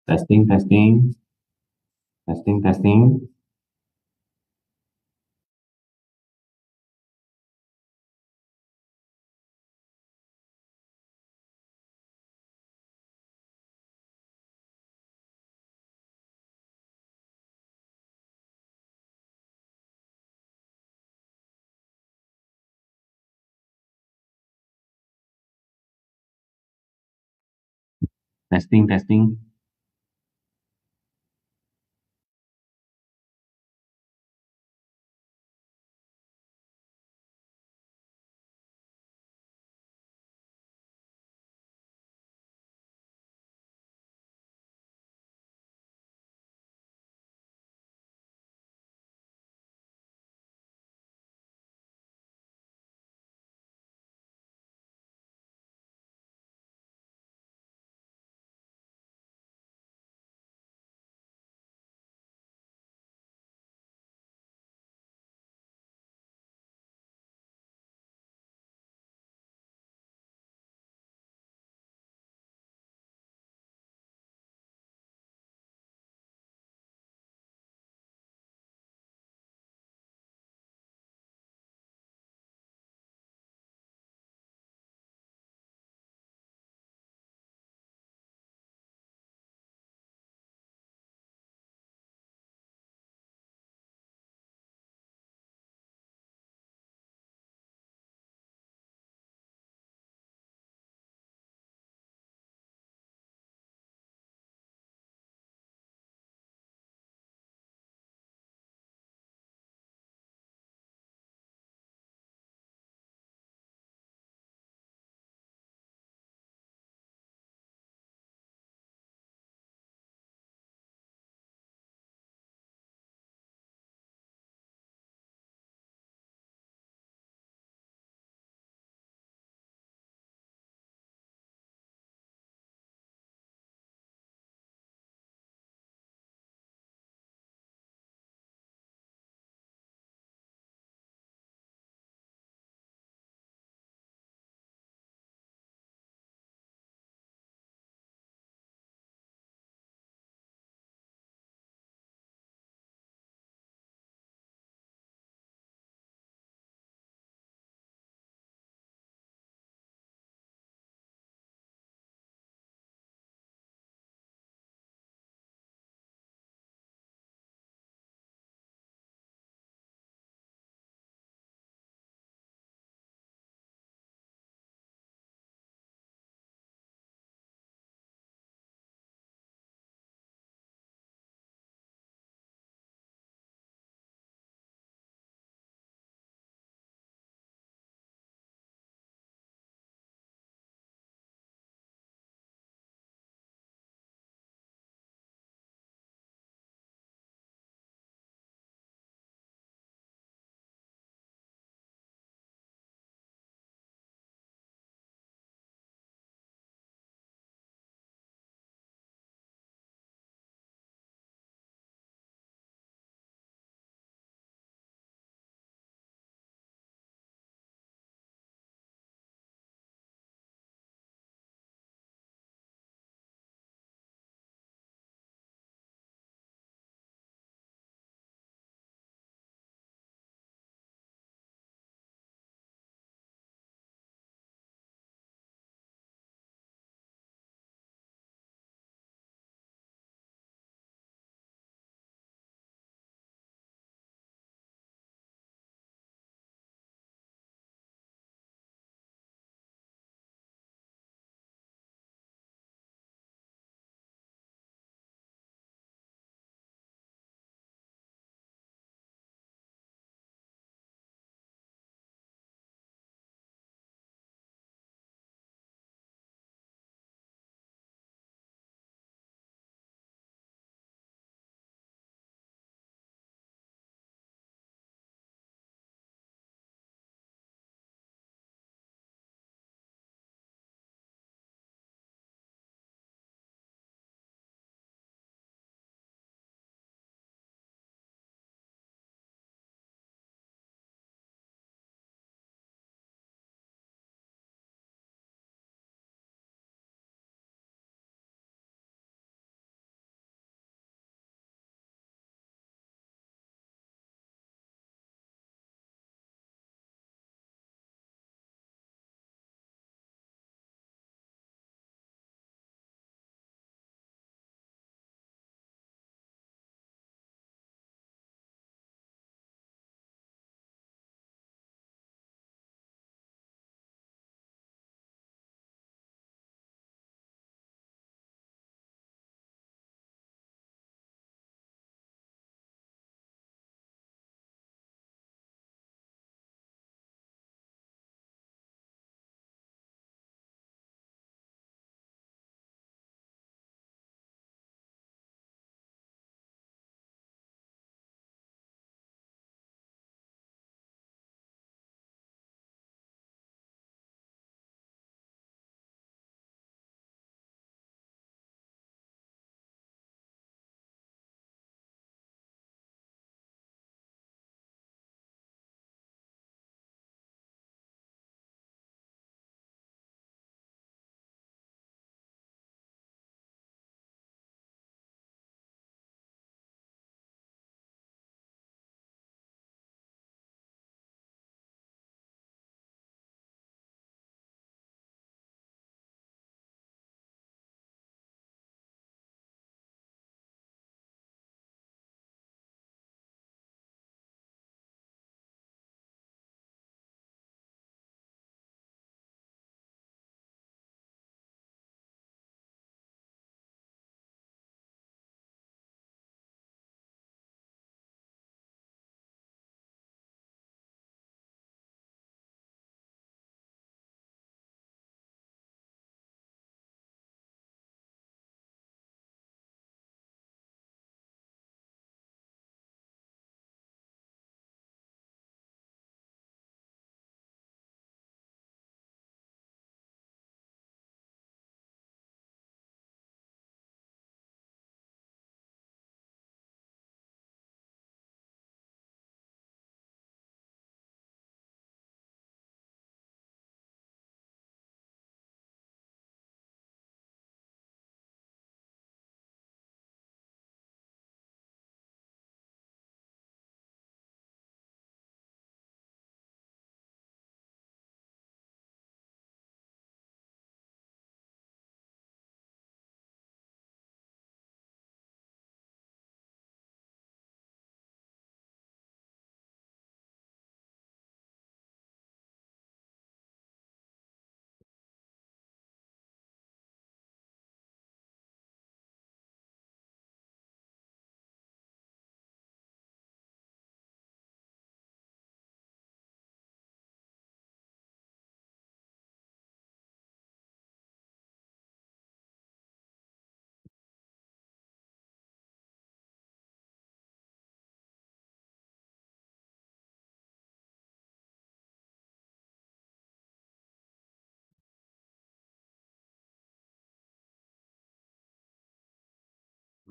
Testing, testing, testing, testing. Testing, testing.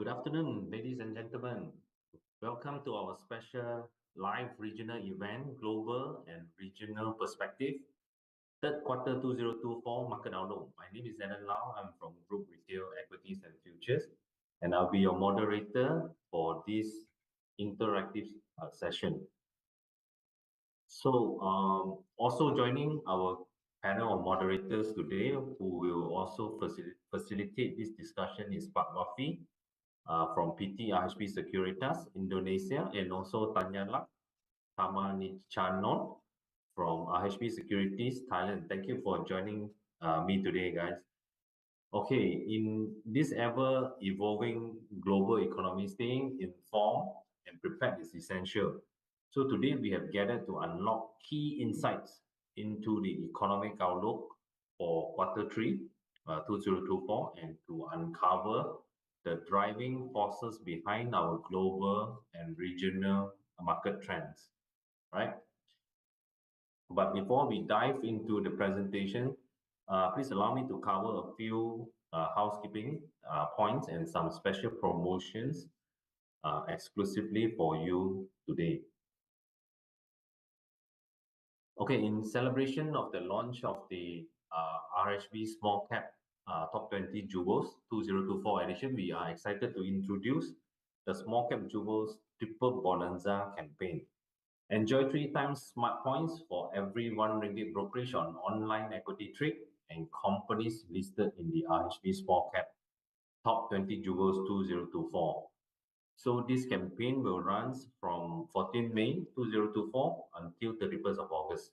Good afternoon, ladies and gentlemen. Welcome to our special live regional event, Global and Regional Perspective, third quarter 2024 market outlook. My name is Alan Lau. I'm from Group Retail Equities and Futures, and I'll be your moderator for this interactive session. So, also joining our panel of moderators today, who will also facilitate this discussion, is Pak Wafi from PT RHB Sekuritas Indonesia, and also Tanya Tamanichanon from RHB Securities Thailand. Thank you for joining me today, guys. Okay, in this ever-evolving global economy, staying informed and prepared is essential. So today we have gathered to unlock key insights into the economic outlook for quarter 3, 2024, and to uncover the driving forces behind our global and regional market trends, right? But before we dive into the presentation, please allow me to cover a few housekeeping points and some special promotions exclusively for you today. Okay, in celebration of the launch of the RHB Small Cap Top 20 Jewels 2024 edition, we are excited to introduce the Small Cap Jewels Triple Bonanza campaign. Enjoy 3 times smart points for every RM1 brokerage on online equity trade and companies listed in the RHB Small Cap Top 20 Jewels 2024. So this campaign will run from 14 May 2024 until 31st of August.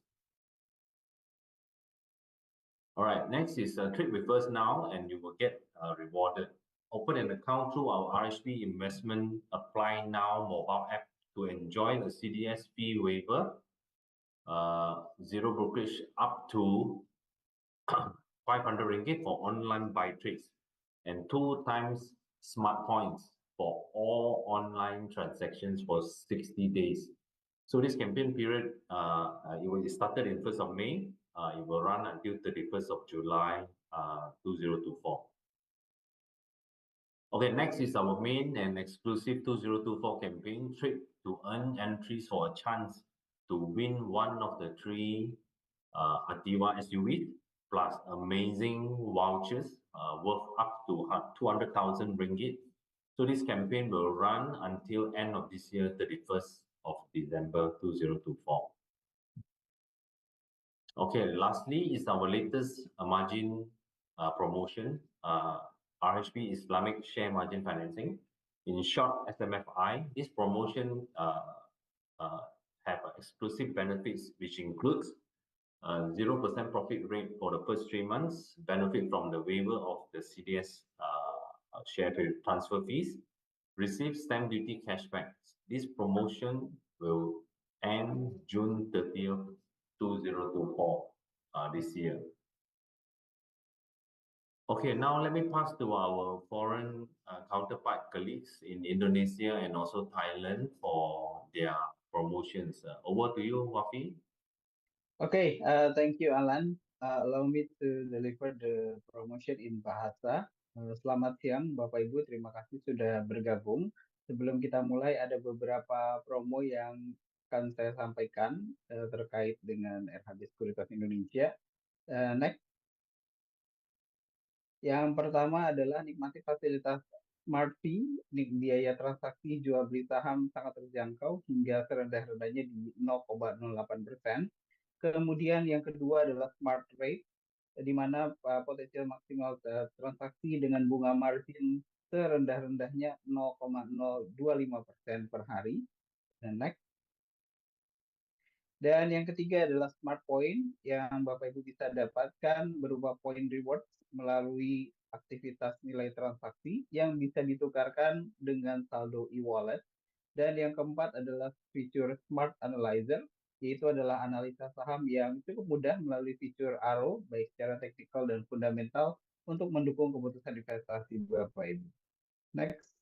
All right, next is trade with us now and you will get rewarded. Open an account through our RHB Investment Apply Now mobile app to enjoy the CDS fee waiver, zero brokerage up to RM500 for online buy trades, and 2 times smart points for all online transactions for 60 days. So this campaign period, it will be started in 1st of May. It will run until 31st of July 2024. Okay, next is our main and exclusive 2024 campaign, Trade to Earn Entries for a chance to win one of the 3 Ativa SUVs, plus amazing vouchers worth up to RM200,000. So this campaign will run until end of this year, 31st of December 2024. Okay, lastly is our latest margin promotion, RHB Islamic Share Margin Financing, in short SMFI. This promotion have exclusive benefits, which includes 0% profit rate for the first 3 months, benefit from the waiver of the CDS share transfer fees, receive stamp duty cashbacks. This promotion will end June 30th, 2024 this year. Okay, now let me pass to our foreign counterpart colleagues in Indonesia and also Thailand for their promotions. Over to you, Wafi. Okay, thank you, Alan. Allow me to deliver the promotion in Bahasa. Selamat siang, Bapak Ibu. Terima kasih sudah bergabung. Sebelum kita mulai, ada beberapa promo yang akan saya sampaikan terkait dengan RHB Sekuritas Indonesia. Next. Yang pertama adalah nikmati fasilitas Smart Fee, biaya transaksi jual beli saham sangat terjangkau hingga serendah-rendahnya di 0,08%. Kemudian yang kedua adalah Smart Rate, di mana potensial maksimal transaksi dengan bunga margin serendah-rendahnya 0,025% per hari. Dan next. Dan yang ketiga adalah Smart Point yang Bapak Ibu bisa dapatkan berupa point rewards melalui aktivitas nilai transaksi yang bisa ditukarkan dengan saldo e-wallet. Dan yang keempat adalah fitur Smart Analyzer, yaitu adalah analisa saham yang cukup mudah melalui fitur ARO, baik secara teknikal dan fundamental, untuk mendukung keputusan investasi Bapak Ibu. Next.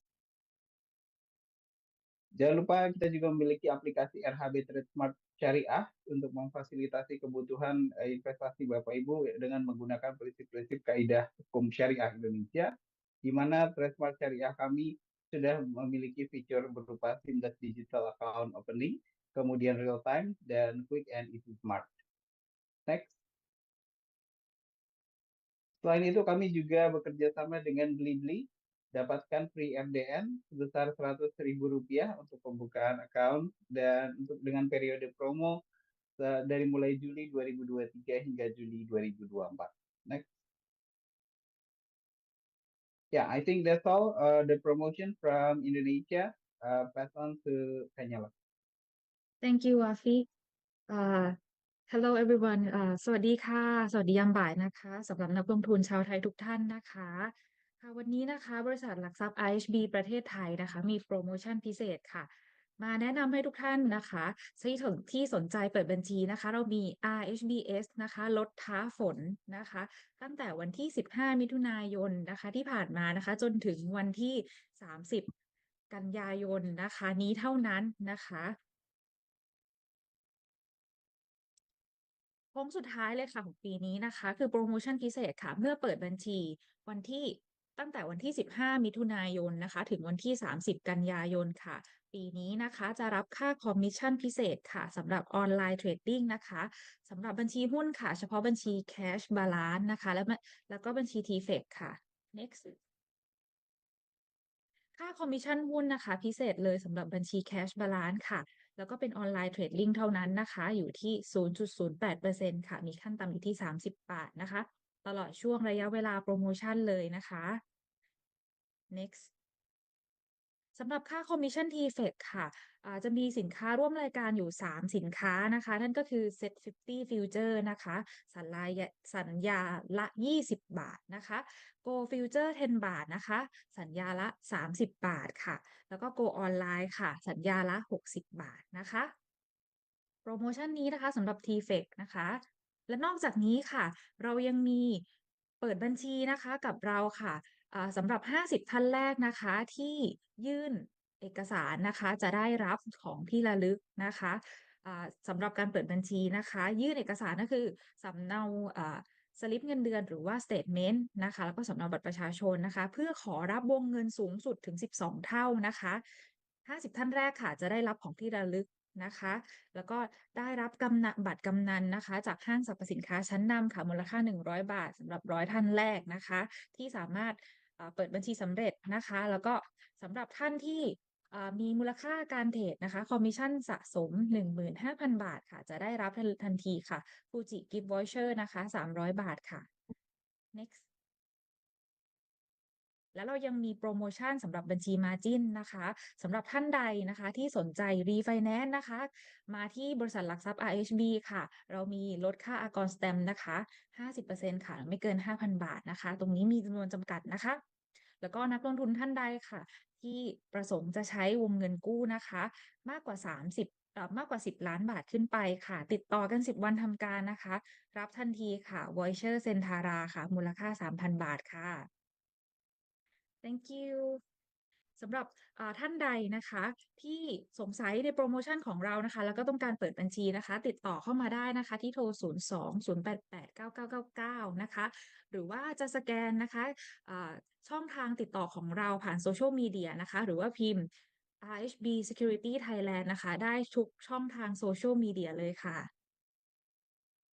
Jangan lupa kita juga memiliki aplikasi RHB Trade Smart Syariah untuk memfasilitasi kebutuhan investasi Bapak Ibu dengan menggunakan prinsip-prinsip kaidah hukum syariah Indonesia, di mana Trade Smart Syariah kami sudah memiliki fitur berupa seamless digital account opening, kemudian real time, dan quick and easy smart. Next. Selain itu, kami juga bekerja sama dengan Blibli, dapatkan free FDN sebesar Rp100.000 untuk pembukaan account dan dengan periode promo dari mulai Juli 2023 hingga Juli 2024. Next. Yeah, I think that's all the promotion from Indonesia. Pass on to Kanyala. Thank you, Wafi. Hello everyone สวัสดีค่ะสวัสดียามบ่ายนะคะสำหรับนักลงทุนชาวไทยทุกท่านนะคะค่ะวันนี้นะคะบริษัทหลักทรัพย์ RHB ประเทศไทยนะคะมีโปรโมชั่นพิเศษค่ะมาแนะนำให้ทุกท่านนะคะที่สนใจเปิดบัญชีนะคะเรามี RHBS นะคะลดท้าฝนนะคะตั้งแต่วันที่15มิถุนายนนะคะที่ผ่านมานะคะจนถึงวันที่30กันยายนนะคะนี้เท่านั้นนะคะ โค้งสุดท้ายเลยค่ะของปีนี้นะคะคือโปรโมชั่นพิเศษค่ะเมื่อเปิดบัญชีวันที่ตั้งแต่วันที่15มิถุนายนนะคะถึงวันที่30กันยายนค่ะปีนี้นะคะจะรับค่าคอมมิชชั่นพิเศษค่ะสำหรับออนไลน์เทรดดิ้งนะคะสำหรับบัญชีหุ้นค่ะเฉพาะบัญชี Cash Balance นะคะแล้วก็บัญชี TFX ค่ะ next ค่าคอมมิชชั่นหุ้นนะคะพิเศษเลยสำหรับบัญชี Cash Balance ค่ะแล้วก็เป็นออนไลน์เทรดดิ้งเท่านั้นนะคะอยู่ที่ 0.08% ค่ะมีขั้นต่ำอยู่ที่30บาทนะคะตลอดช่วงระยะเวลาโปรโมชั่นเลยนะคะ next สำหรับค่าคอมมิชชั่น TFX ค่ะจะมีสินค้าร่วมรายการอยู่3สินค้านะคะนั่นก็คือ Set 50 Future นะคะสัญญาละ20บาทนะคะ Go Future 10บาทนะคะสัญญาละ30บาทค่ะแล้วก็ Go Online ค่ะสัญญาละ60บาทนะคะโปรโมชั่นนี้นะคะสำหรับ TFX นะคะและนอกจากนี้ค่ะเรายังมีเปิดบัญชีนะคะกับเราค่ะ สำหรับ50ท่านแรกนะคะที่ยื่นเอกสารนะคะจะได้รับของที่ระลึกนะคะสำหรับการเปิดบัญชีนะคะยื่นเอกสารก็คือสำเนาสลิปเงินเดือนหรือว่า statement นะคะแล้วก็สำเนาบัตรประชาชนนะคะเพื่อขอรับวงเงินสูงสุดถึง12เท่านะคะ50ท่านแรกค่ะจะได้รับของที่ระลึกนะคะแล้วก็ได้รับบัตรกำนันนะคะจากห้างสรรพสินค้าชั้นนำค่ะมูลค่า100บาทสำหรับ100ท่านแรกนะคะที่สามารถเปิดบัญชีสำเร็จนะคะแล้วก็สำหรับท่านที่มีมูลค่าการเทรดนะคะคอมมิชชั่นสะสม 15,000 บาทค่ะจะได้รับทันทีค่ะฟูจิกิฟต์วอเชอร์นะคะ300บาทค่ะ next แล้วเรายังมีโปรโมชั่นสำหรับบัญชี Margin นะคะสำหรับท่านใดนะคะที่สนใจ Refinance นะคะมาที่บริษัทหลักทรัพย์ RHB ค่ะเรามีลดค่าอากรสแตมป์นะคะ50%ค่ะไม่เกิน 5,000 บาทนะคะตรงนี้มีจำนวนจำกัดนะคะแล้วก็นักลงทุนท่านใดค่ะที่ประสงค์จะใช้วงเงินกู้นะคะมากกว่า10 ล้านบาทขึ้นไปค่ะติดต่อกัน10วันทำการนะคะรับทันทีค่ะ Voucher เซนทาราค่ะมูลค่า 3,000 บาทค่ะ Thank you สำหรับท่านใดนะคะที่สงสัยในโปรโมชั่นของเรานะคะแล้วก็ต้องการเปิดบัญชีนะคะติดต่อเข้ามาได้นะคะที่โทร02-088-9999นะคะหรือว่าจะสแกนนะคะช่องทางติดต่อของเราผ่านโซเชียลมีเดียนะคะหรือว่าพิมพ์ RHB Security Thailand นะคะได้ทุกช่องทางโซเชียลมีเดียเลยค่ะ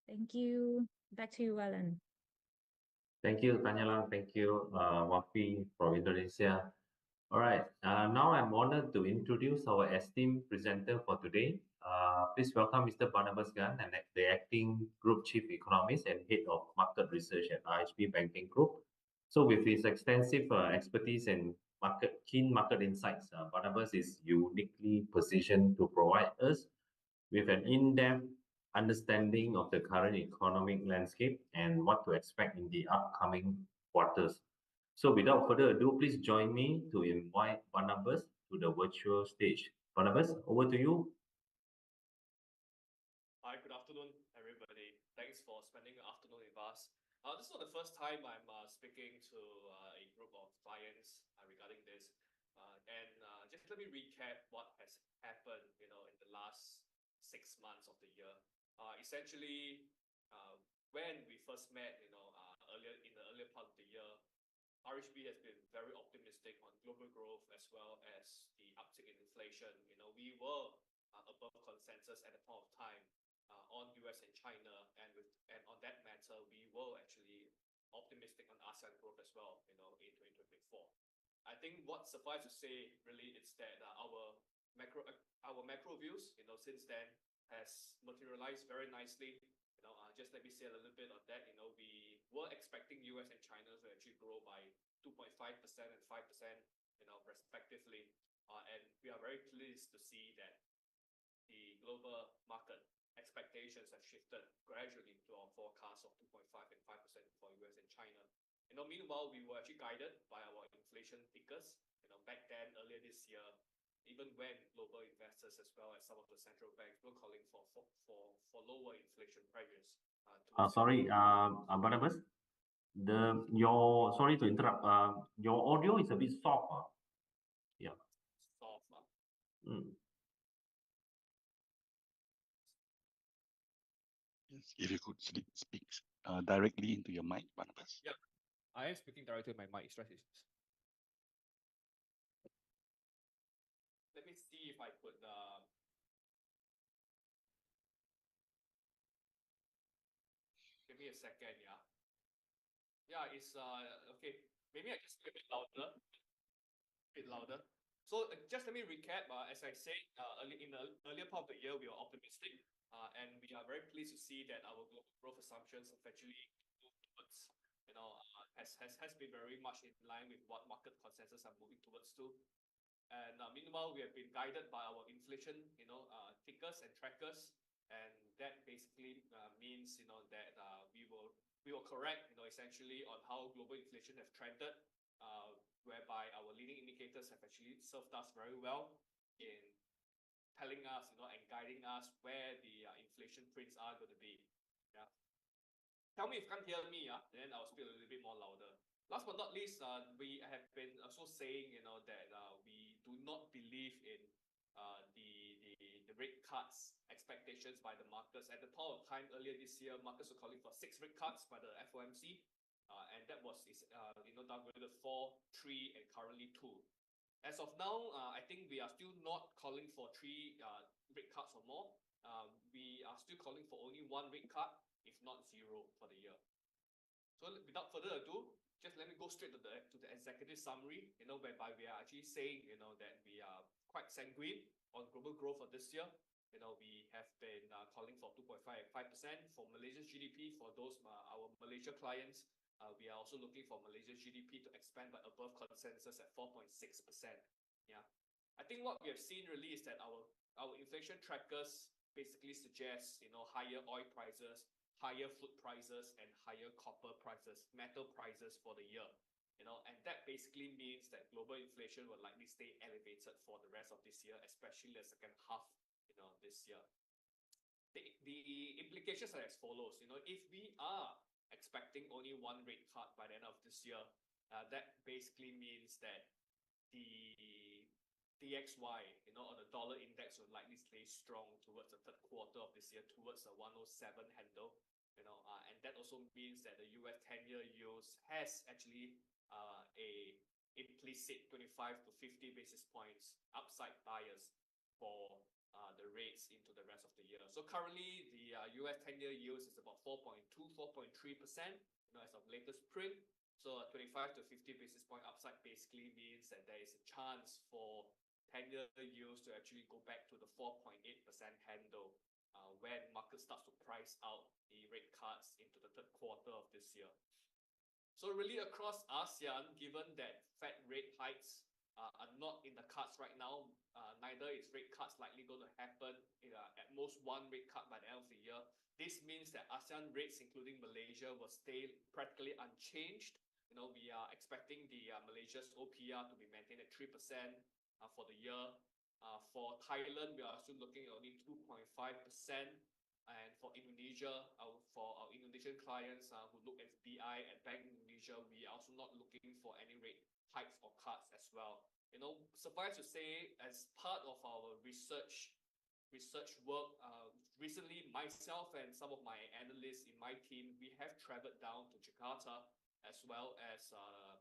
Thank you back to you Alan Thank you, Tanyalang. Thank you, Wafi from Indonesia. All right. Now I'm honored to introduce our esteemed presenter for today. Please welcome Mr. Barnabas Gan, the acting Group Chief Economist and Head of Market Research at RHB Banking Group. So, with his extensive expertise and keen market insights, Barnabas is uniquely positioned to provide us with an in-depth understanding of the current economic landscape and what to expect in the upcoming quarters. So without further ado, please join me to invite Barnabas to the virtual stage. Barnabas, over to you. Hi, good afternoon, everybody. Thanks for spending the afternoon with us. This is not the first time I'm speaking to a group of clients regarding this. Just let me recap what has happened, in the last 6 months of the year. Essentially, when we first met, earlier in the earlier part of the year, RHB has been very optimistic on global growth as well as the uptick in inflation. We were above consensus at the point of time on US and China, and on that matter, we were actually optimistic on ASEAN growth as well. In 2024, I think what suffice to say really is that our macro views, since then has materialized very nicely. Just let me say a little bit on that. We were expecting US and China to actually grow by 2.5% and 5%, respectively. And we are very pleased to see that the global market expectations have shifted gradually to our forecast of 2.5 and 5% for US and China. Meanwhile, we were actually guided by our inflation tickers, back then earlier this year, even when global investors as well as some of the central banks were calling for lower inflation pressures. Sorry, Barnabas. Sorry to interrupt. Your audio is a bit soft. Yeah. Soft. Yes, if you could speak directly into your mic, Barnabas. Yeah, I am speaking directly to my mic. Let me see if I could. Give me a second. Yeah, it's okay. Maybe I just speak a bit louder. So just let me recap. As I said, in the earlier part of the year, we were optimistic, and we are very pleased to see that our global growth assumptions have actually moved towards, has been very much in line with what market consensus are moving towards to. And meanwhile, we have been guided by our inflation, tickers and trackers, and that basically means, that we were correct, essentially on how global inflation have trended, whereby our leading indicators have actually served us very well in telling us, and guiding us where the inflation prints are going to be. Yeah. Tell me if you can't hear me, then I'll speak a little bit more louder. Last but not least, we have been also saying, that we do not believe in the rate cuts expectations by the markets. At the point of time earlier this year, markets were calling for 6 rate cuts by the FOMC, and that was downgraded 4, 3, and currently 2. As of now, I think we are still not calling for 3 rate cuts or more. We are still calling for only 1 rate cut, if not 0, for the year. So without further ado, just let me go straight to the executive summary, whereby we are actually saying, that we are quite sanguine on global growth for this year. We have been calling for 2.5 and 5% for Malaysia's GDP. For those our Malaysia clients, we are also looking for Malaysia's GDP to expand by above consensus at 4.6%. Yeah, I think what we have seen really is that our inflation trackers basically suggest, higher oil prices, higher food prices, and higher copper prices, metal prices for the year. And that basically means that global inflation will likely stay elevated for the rest of this year, especially the second half, this year. The implications are as follows. If we are expecting only 1 rate cut by the end of this year, that basically means that the DXY, or the dollar index will likely stay strong towards the third quarter of this year, towards the 107 handle. And that also means that the US 10-year yields has actually a implicit 25 to 50 basis points upside bias for the rates into the rest of the year. So currently, the US 10-year yields is about 4.2, 4.3%, as of latest print. So a 25 to 50 basis point upside basically means that there is a chance for 10-year yields to actually go back to the 4.8% handle when market starts to price out the rate cuts into the third quarter of this year. So really across ASEAN, given that Fed rate hikes are not in the cards right now, neither is rate cuts likely going to happen, at most 1 rate cut by the end of the year. This means that ASEAN rates, including Malaysia, will stay practically unchanged. We are expecting the Malaysia's OPR to be maintained at 3% for the year. For Thailand, we are still looking at only 2.5%. And for Indonesia, for our Indonesian clients who look at BI at Bank Indonesia, we are also not looking for any rate hikes or cuts as well. Suffice to say, as part of our research work, recently myself and some of my analysts in my team, we have traveled down to Jakarta as well as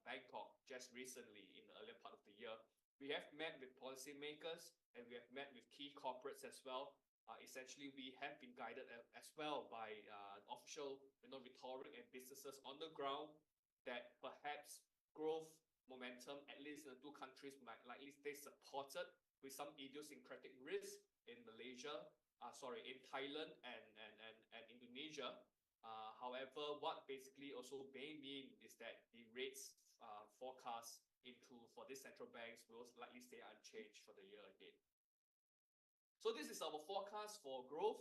Bangkok just recently in the earlier part of the year. We have met with policymakers and we have met with key corporates as well. Essentially, we have been guided as well by official, rhetoric and businesses on the ground that perhaps growth momentum, at least in the two countries, might likely stay supported with some idiosyncratic risk in in Thailand and Indonesia. However, what basically also may mean is that the rates forecast for these central banks will likely stay unchanged for the year ahead. So this is our forecast for growth,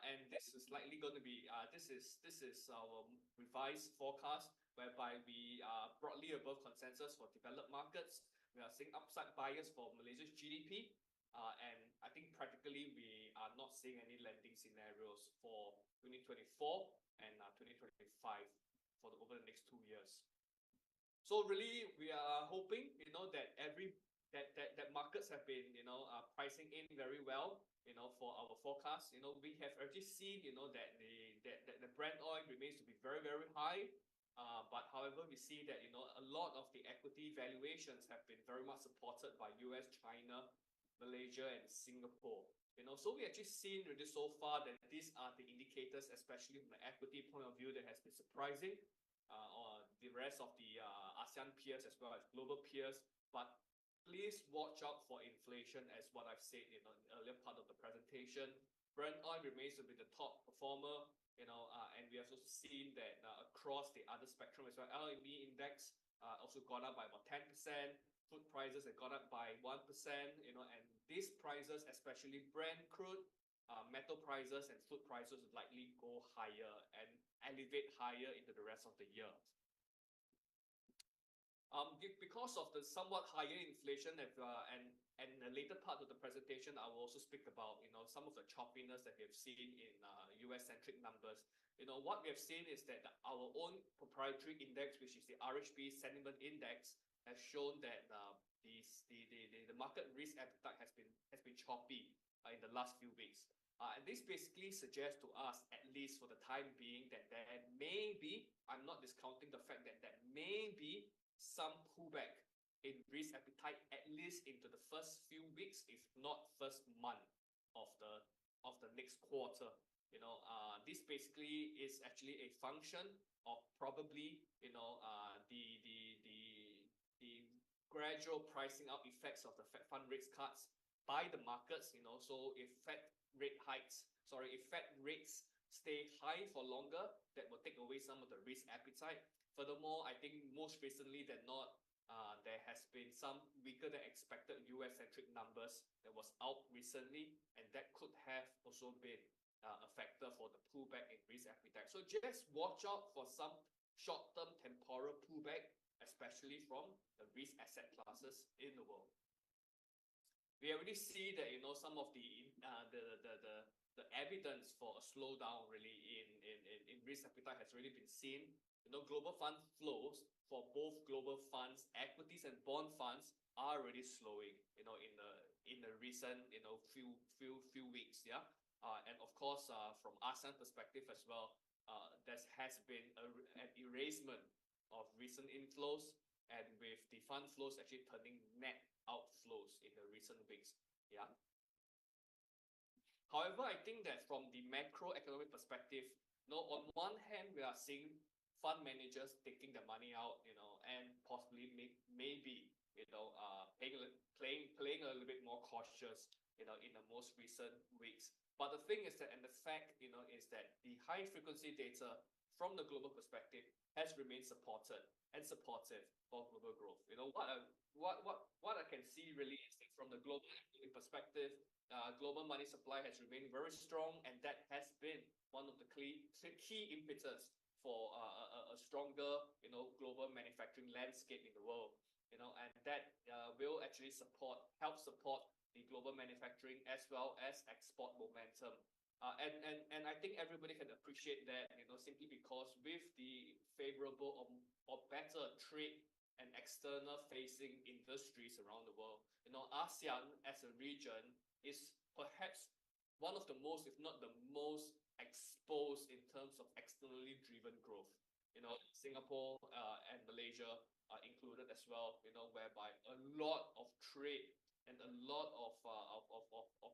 and this is likely going to be this is our revised forecast, whereby we are broadly above consensus for developed markets. We are seeing upside bias for Malaysia's GDP, and I think practically we are not seeing any lending scenarios for 2024 and 2025 over the next 2 years. So really, we are hoping, that markets have been, pricing in very well, for our forecast. We have already seen, that the Brent oil remains to be very, very high. But however, we see that, a lot of the equity valuations have been very much supported by US, China, Malaysia, and Singapore. So we actually seen really so far that these are the indicators, especially from the equity point of view, that has been surprising. Or the rest of the ASEAN peers as well as global peers. But please watch out for inflation, as what I've said in the earlier part of the presentation. Brent oil remains to be the top performer, and we have also seen that across the other spectrum as well. LME index also gone up by about 10%. Food prices have gone up by 1%, and these prices, especially Brent crude, metal prices and food prices would likely go higher and elevate higher into the rest of the year. Because of the somewhat higher inflation and the later part of the presentation, I will also speak about some of the choppiness that we have seen in US-centric numbers. What we have seen is that our own proprietary index, which is the RHB sentiment index, has shown that the market risk appetite has been choppy in the last few weeks. And this basically suggests to us, at least for the time being, that there may be, I'm not discounting the fact that there may be some pullback in risk appetite, at least into the first few weeks, if not first month of the next quarter. This basically is actually a function of probably the gradual pricing out effects of the Fed fund rates cuts by the markets. So if Fed rates stay high for longer, that will take away some of the risk appetite. Furthermore, I think most recently than not, there has been some weaker than expected US-centric numbers that was out recently, and that could have also been a factor for the pullback in risk appetite. So just watch out for some short-term temporal pullback, especially from the risk asset classes in the world. We already see that some of the evidence for a slowdown really in risk appetite has already been seen. Global fund flows for both global funds, equities and bond funds are already slowing. In the recent few weeks, yeah. And of course, from ASEAN perspective as well, there has been an erasement of recent inflows, and with the fund flows actually turning net outflows in the recent weeks. Yeah. However, I think that from the macroeconomic perspective, on one hand, we are seeing fund managers taking the money out, and possibly maybe playing a little bit more cautious, in the most recent weeks. But the thing is that, and the fact, is that the high frequency data from the global perspective has remained supportive for global growth. What I can see really is that from the global perspective, global money supply has remained very strong, and that has been one of the key impetus for a stronger, global manufacturing landscape in the world. And that will actually help support the global manufacturing as well as export momentum. And I think everybody can appreciate that, simply because with the favorable or better trade and external facing industries around the world, ASEAN as a region is perhaps one of the most, if not the most, exposed in terms of externally driven growth. Singapore and Malaysia are included as well, whereby a lot of trade and a lot of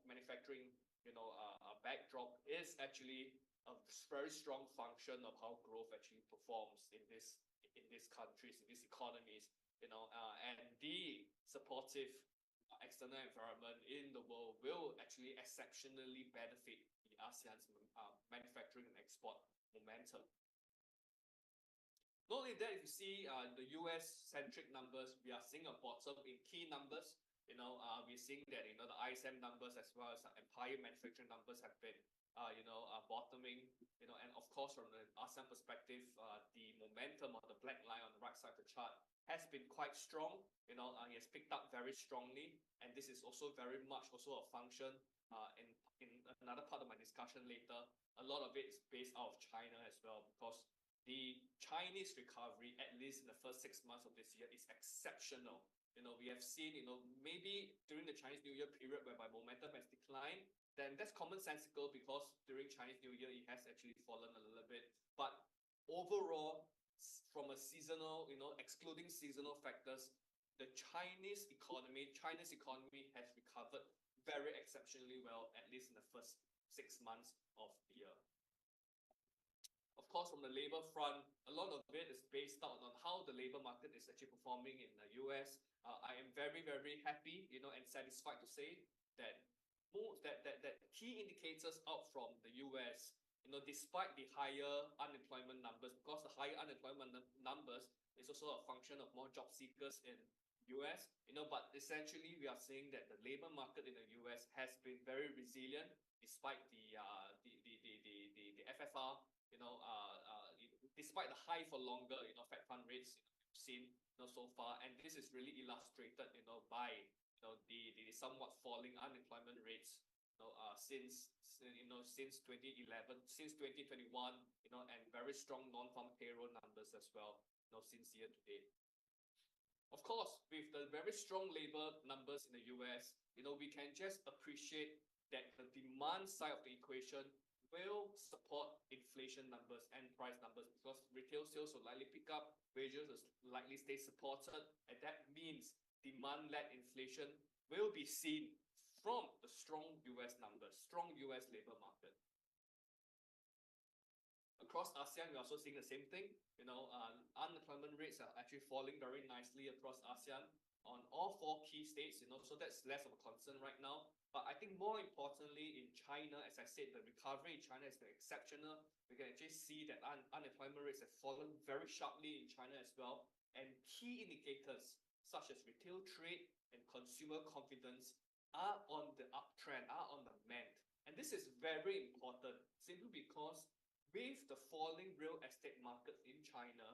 manufacturing, backdrop is actually a very strong function of how growth actually performs in these countries, in these economies, and the supportive external environment in the world will actually exceptionally benefit the ASEAN's manufacturing and export momentum. Not only that, if you see the US-centric numbers, we are seeing a bottom in key numbers. We're seeing that the ISM numbers as well as Empire manufacturing numbers have been bottoming. And of course, from the ASEAN perspective, the momentum on the black line on the right side of the chart has been quite strong. It has picked up very strongly, and this is also very much also a function. In another part of my discussion later, a lot of it is based out of China as well, because the Chinese recovery, at least in the first 6 months of this year, is exceptional. We have seen, maybe during the Chinese New Year period whereby momentum has declined, then that's commonsensical because during Chinese New Year, it has actually fallen a little bit. But overall, from a seasonal, excluding seasonal factors, the Chinese economy has recovered very exceptionally well, at least in the first 6 months of the year. Of course, from the labor front, a lot of it is based out on how the labor market is actually performing in the US. I am very, very happy, and satisfied to say that key indicators out from the US, despite the higher unemployment numbers, because the higher unemployment numbers is also a function of more job seekers in US, but essentially we are seeing that the labor market in the US has been very resilient despite the FFR, despite the high for longer, Fed fund rates seen so far, and this is really illustrated, by the somewhat falling unemployment rates, since 2011, since 2021, and very strong non-farm payroll numbers as well, since year to date. Of course, with the very strong labor numbers in the US, we can just appreciate that the demand side of the equation will support inflation numbers and price numbers, because retail sales will likely pick up, wages will likely stay supported, and that means demand-led inflation will be seen from the strong US numbers, strong US labor market. Across ASEAN, we're also seeing the same thing. Unemployment rates are actually falling very nicely across ASEAN on all 4 key states, so that's less of a concern right now. But I think more importantly, in China, as I said, the recovery in China has been exceptional. We can actually see that unemployment rates have fallen very sharply in China as well. And key indicators such as retail trade and consumer confidence are on the uptrend, are on the mend. And this is very important, simply because with the falling real estate market in China,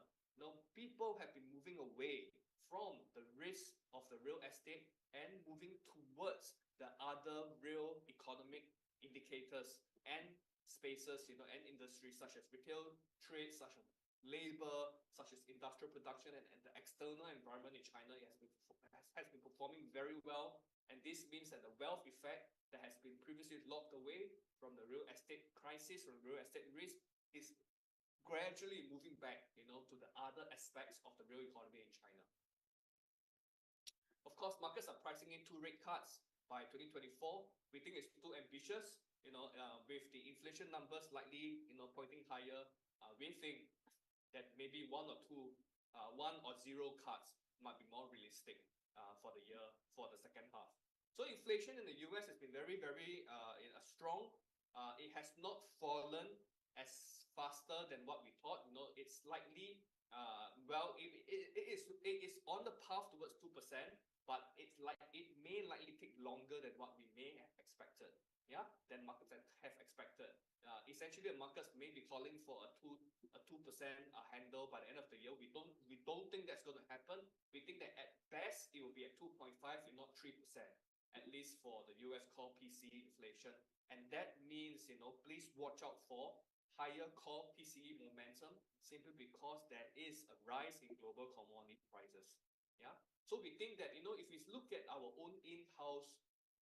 people have been moving away from the risk of the real estate and moving towards the other real economic indicators and spaces, and industries such as retail trade, such as labor, such as industrial production, and the external environment in China has been performing very well. And this means that the wealth effect that has been previously locked away from the real estate crisis, from real estate risk, is gradually moving back, to the other aspects of the real economy in China. Of course, markets are pricing in 2 rate cuts by 2024. We think it's too ambitious, with the inflation numbers likely, pointing higher. We think that maybe 1 or 2, 1 or 0 cuts might be more realistic for the year, for the second half. So inflation in the US has been very, very strong. It has not fallen as faster than what we thought. It's likely, it is on the path towards 2%, but it may likely take longer than what we may have expected. Than markets have expected. Essentially, the markets may be calling for a 2% handle by the end of the year. We don't think that's going to happen. We think that at best it will be at 2.5, if not 3%, at least for the US core PCE inflation. And that means, please watch out for higher core PCE momentum, simply because there is a rise in global commodity prices. So we think that, if we look at our own in-house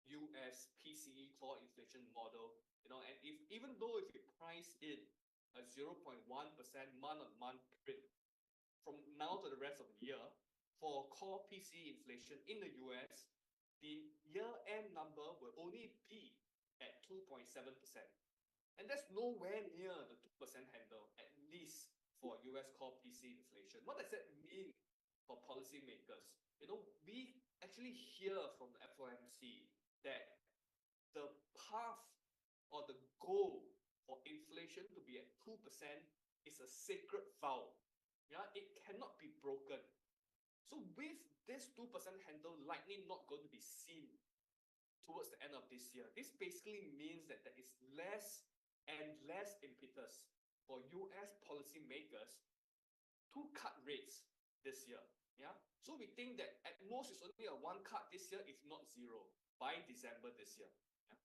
US PCE core inflation model, and even though if we price in a 0.1% month-on-month now to the rest of the year, for core PC inflation in the US, the year-end number will only be at 2.7%. And that's nowhere near the 2% handle, at least for US core PC inflation. What does that mean for policymakers? We actually hear from the FOMC that the path or the goal for inflation to be at 2% is a sacred vow. Yeah, it cannot be broken. So with this 2% handle likely not going to be seen towards the end of this year, this basically means that there is less and less impetus for US policymakers to cut rates this year. Yeah, so we think that at most it's only a one cut this year, if not zero, by December this year. Yeah.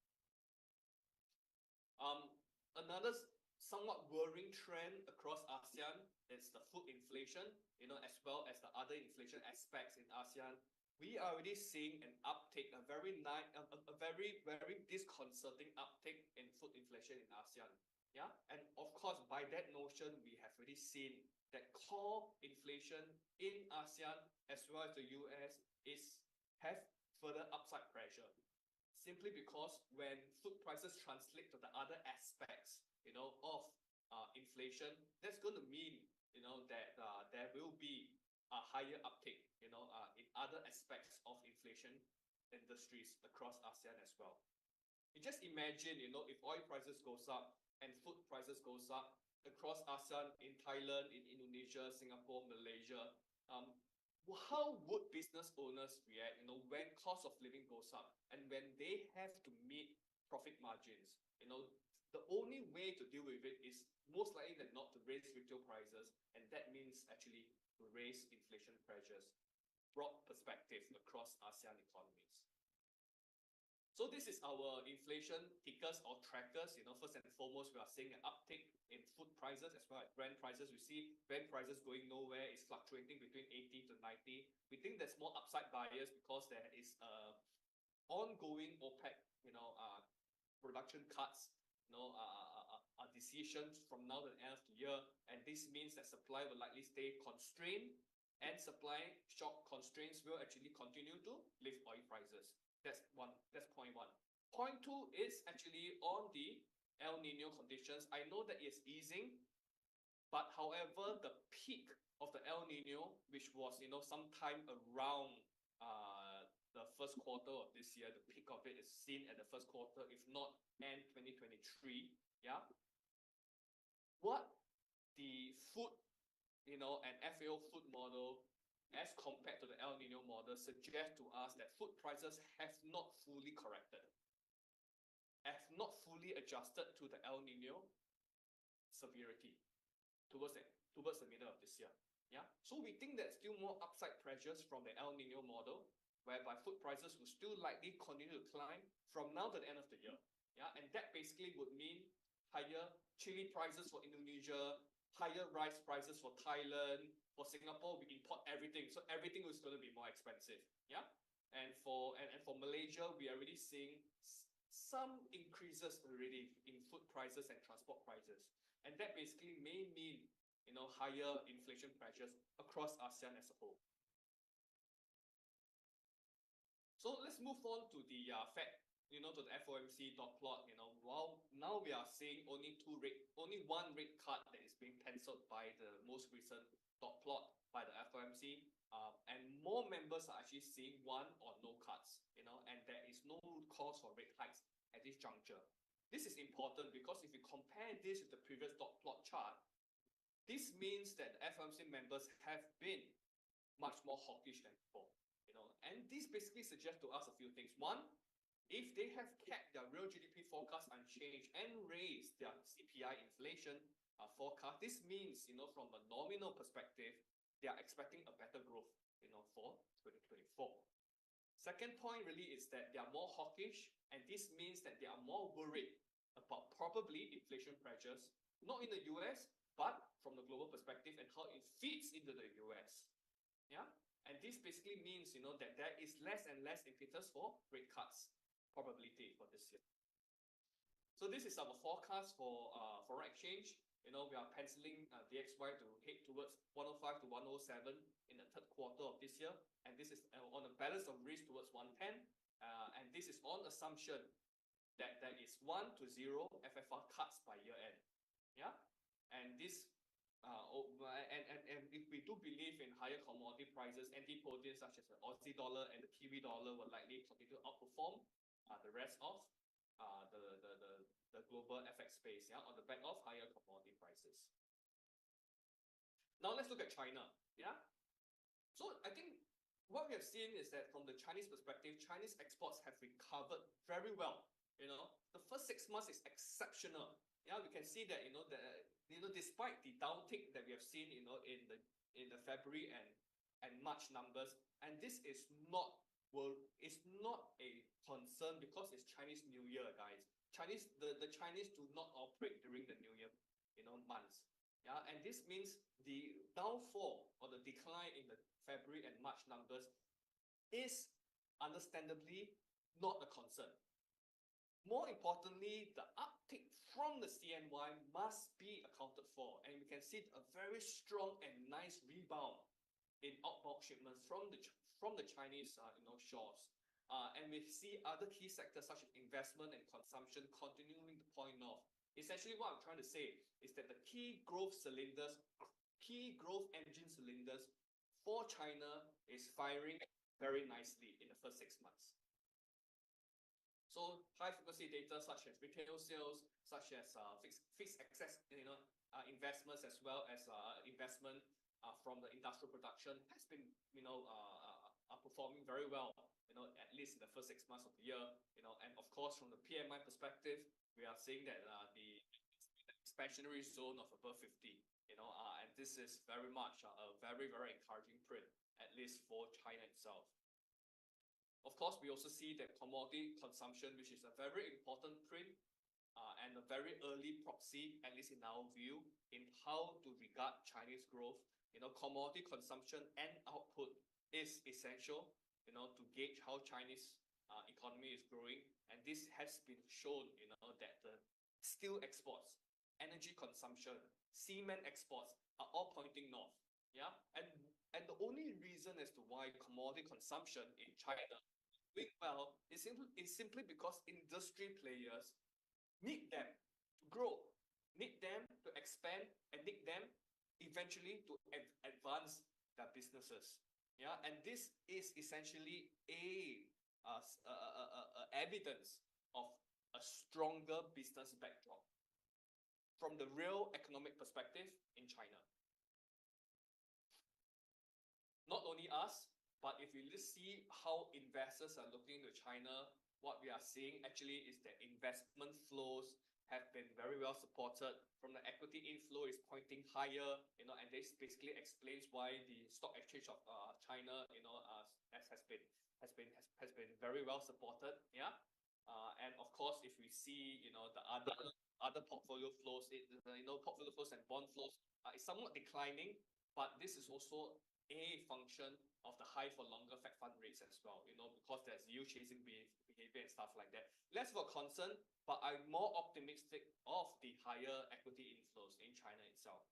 Another somewhat worrying trend across ASEAN is the food inflation, as well as the other inflation aspects in ASEAN. We are already seeing an uptick, a very disconcerting uptick in food inflation in ASEAN. Yeah, and of course, by that notion, we have already seen that core inflation in ASEAN as well as the US have further upside pressure. Simply because when food prices translate to the other aspects, of inflation, that's going to mean, that there will be a higher uptick, in other aspects of inflation industries across ASEAN as well. You just imagine, if oil prices goes up and food prices goes up across ASEAN, in Thailand, in Indonesia, Singapore, Malaysia, how would business owners react, when cost of living goes up and when they have to meet profit margins? The only way to deal with it is most likely than not to raise retail prices, and that means actually to raise inflation pressures, broad perspective across ASEAN economies. So this is our inflation tickers or trackers. First and foremost, we are seeing an uptick in food prices as well as Brent prices. We see Brent prices going nowhere. It's fluctuating between 80 to 90. We think there's more upside bias because there is ongoing OPEC, production cuts, decisions from now to the end of the year, and this means that supply will likely stay constrained, and supply shock constraints will actually continue to lift oil prices. That's point one. Point two is actually on the El Nino conditions. I know that it's easing, but however, the peak of the El Nino, which was sometime around the first quarter of this year, the peak of it is seen at the first quarter, if not end 2023. Yeah. What the food, and FAO food model as compared to the El Nino model suggest to us that food prices have not fully corrected, have not fully adjusted to the El Nino severity towards the middle of this year. Yeah. So we think there's still more upside pressures from the El Nino model, whereby food prices will still likely continue to climb from now to the end of the year. Yeah, and that basically would mean higher chili prices for Indonesia, higher rice prices for Thailand. For Singapore, we import everything, so everything is going to be more expensive. Yeah, and for Malaysia, we are already seeing some increases already in food prices and transport prices, and that basically may mean higher inflation pressures across ASEAN as a whole. So let's move on to the Fed, to the FOMC dot plot. While now we are seeing only one rate cut that is being penciled by the most recent dot plot by the FOMC, and more members are actually seeing one or no cuts, and there is no cause for rate hikes at this juncture. This is important because if you compare this with the previous dot plot chart, this means that the FOMC members have been much more hawkish than before. And this basically suggests to us a few things. One, if they have kept their real GDP forecast unchanged and raised their CPI inflation forecast, this means, from a nominal perspective, they are expecting a better growth, for 2024. Second point really is that they are more hawkish, and this means that they are more worried about probably inflation pressures, not in the US, but from the global perspective and how it fits into the US. Yeah. And this basically means, that there is less and less impetus for rate cuts probability for this year. So this is our forecast for foreign exchange. we are penciling DXY to head towards 105 to 107 in the third quarter of this year, and this is on a balance of risk towards 110, and this is on assumption that there is 1 to 0 FFR cuts by year end. Yeah, and this and if we do believe in higher commodity prices, antipodiums such as the Aussie dollar and the Kiwi dollar will likely continue to outperform the rest of the global FX space, yeah, on the back of higher commodity prices. Now let's look at China. Yeah, so I think what we have seen is that from the Chinese perspective, Chinese exports have recovered very well. The first 6 months is exceptional. Yeah, we can see that despite the downtick that we have seen in the February and March numbers, and this is not a concern because it's Chinese New Year, guys. The Chinese do not operate during the New Year months. Yeah, and this means the downfall or the decline in the February and March numbers is understandably not a concern. More importantly, the uptick from the CNY must be accounted for, and we can see a very strong and nice rebound in outbound shipments from the Chinese shores. And we see other key sectors such as investment and consumption continuing to point north. Essentially, what I'm trying to say is that the key growth engine cylinders for China is firing very nicely in the first 6 months. So high frequency data such as retail sales, such as fixed access, investments, as well as investment from the industrial production has been, performing very well, at least in the first 6 months of the year, and of course from the PMI perspective, we are seeing that the expansionary zone of above 50, and this is very much a very, very encouraging print, at least for China itself. Of course, we also see that commodity consumption, which is a very important print and a very early proxy, at least in our view, in how to regard Chinese growth. Commodity consumption and output is essential, to gauge how Chinese economy is growing. And this has been shown, that the steel exports, energy consumption, cement exports are all pointing north. Yeah, and the only reason as to why commodity consumption in China is doing well is simply because industry players need them to grow, need them to expand, and need them eventually to advance their businesses. Yeah, and this is essentially a evidence of a stronger business backdrop from the real economic perspective in China. Not only us, but if we see how investors are looking to China, what we are seeing actually is that investment flows have been very well supported. From the equity inflow is pointing higher, and this basically explains why the stock exchange of China, has been very well supported. Yeah, and of course, if we see the other portfolio flows, portfolio flows and bond flows is somewhat declining, but this is also a function of the high for longer Fed fund rates as well, because there's yield chasing behavior and stuff like that. Less of a concern, but I'm more optimistic of the higher equity inflows in China itself.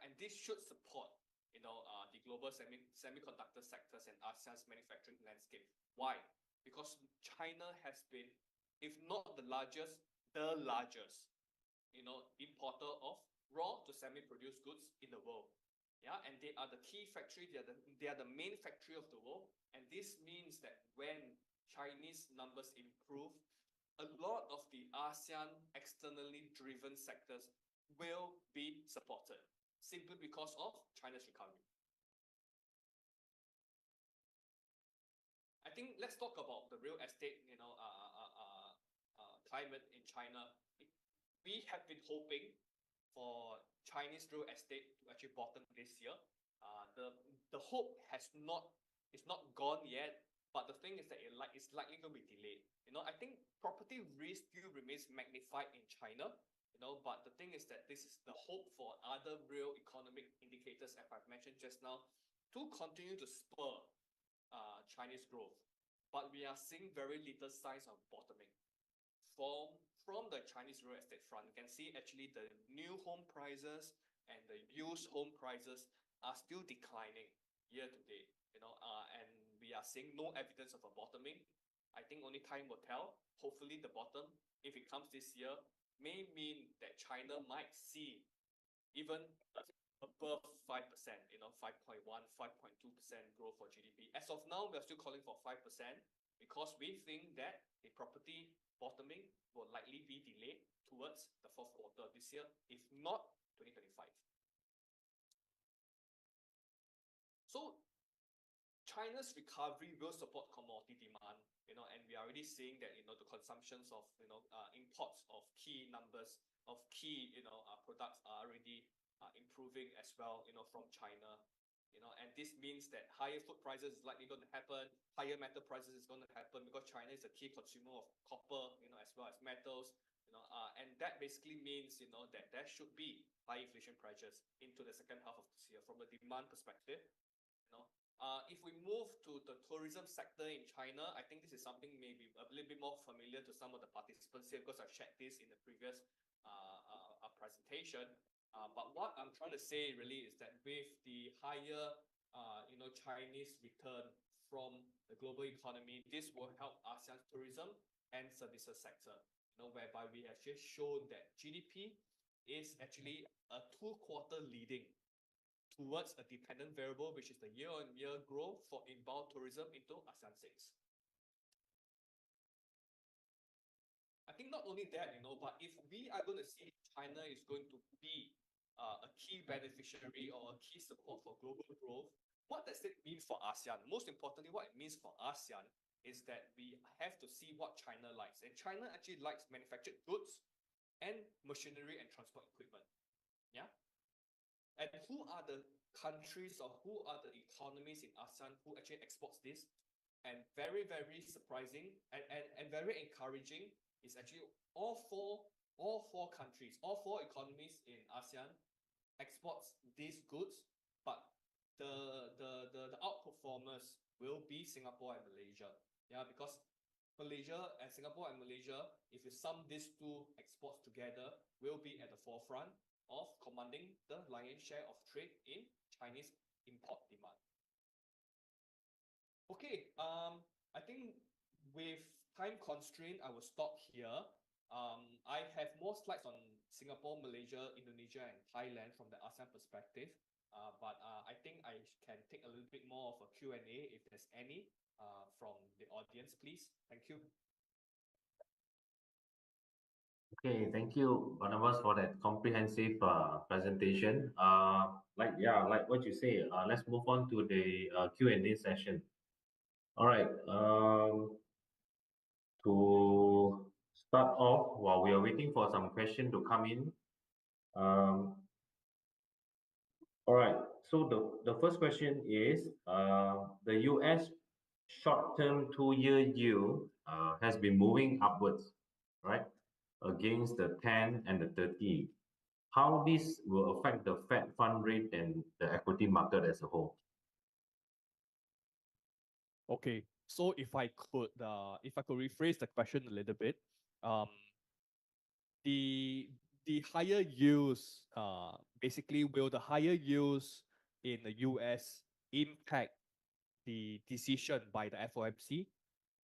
And this should support, the global semiconductor sectors and ASEAN's manufacturing landscape. Why? Because China has been, if not the largest, importer of raw to semi-produced goods in the world. Yeah, and they are the key factory. They are the main factory of the world, and this means that when Chinese numbers improve, a lot of the ASEAN externally driven sectors will be supported simply because of China's recovery. I think let's talk about the real estate, climate in China. We have been hoping for Chinese real estate to actually bottom this year. The hope is not gone yet, but the thing is that it's likely going to be delayed. I think property risk still remains magnified in China. But the thing is that this is the hope for other real economic indicators, as I've mentioned just now, to continue to spur Chinese growth. But we are seeing very little signs of bottoming from from the Chinese real estate front, you can see actually the new home prices and the used home prices are still declining year to date, and we are seeing no evidence of a bottoming. I think only time will tell. Hopefully the bottom, if it comes this year, may mean that China might see even above 5%, 5.1, 5.2% growth for GDP. As of now, we are still calling for 5% because we think that the property bottoming will likely be delayed towards the fourth quarter of this year, if not 2025. So China's recovery will support commodity demand, and we are already seeing that, the consumptions of, imports of key numbers of key, products are already improving as well, from China, and this means that higher food prices is likely going to happen, higher metal prices is going to happen because China is a key consumer of copper, as well as metals, and that basically means, that there should be high inflation pressures into the second half of this year from a demand perspective, If we move to the tourism sector in China, I think this is something maybe a little bit more familiar to some of the participants here because I've shared this in the previous presentation. But what I'm trying to say really is that with the higher, Chinese return from the global economy, this will help ASEAN's tourism and services sector, whereby we have just shown that GDP is actually a 2-quarter leading towards a dependent variable, which is the year-on-year growth for inbound tourism into ASEAN 6. I think not only that, but if we are going to see China is going to be a key beneficiary or a key support for global growth, what does it mean for ASEAN? Most importantly, what it means for ASEAN is that we have to see what China likes. And China actually likes manufactured goods and machinery and transport equipment. Yeah. And who are the countries or who are the economies in ASEAN who actually exports this? And very, very surprising and very encouraging is actually all four countries, all four economies in ASEAN exports these goods, but the outperformers will be Singapore and Malaysia. Yeah, because Malaysia and Singapore and Malaysia, if you sum these two exports together, will be at the forefront of commanding the lion's share of trade in Chinese import demand. Okay, I think with time constraint, I will stop here. I have more slides on Singapore, Malaysia, Indonesia, and Thailand from the ASEAN perspective. But I think I can take a little bit more of a Q&A if there's any from the audience, please. Thank you. Okay, thank you, Barnabas, for that comprehensive presentation. Like what you say, let's move on to the Q&A session. All right. To start off, while we are waiting for some question to come in. All right. So the first question is, the US short-term 2-year yield has been moving upwards, right, against the 10 and the 30. How this will affect the Fed fund rate and the equity market as a whole? Okay, so if I could rephrase the question a little bit, the higher yields, basically, will the higher yields in the US impact the decision by the FOMC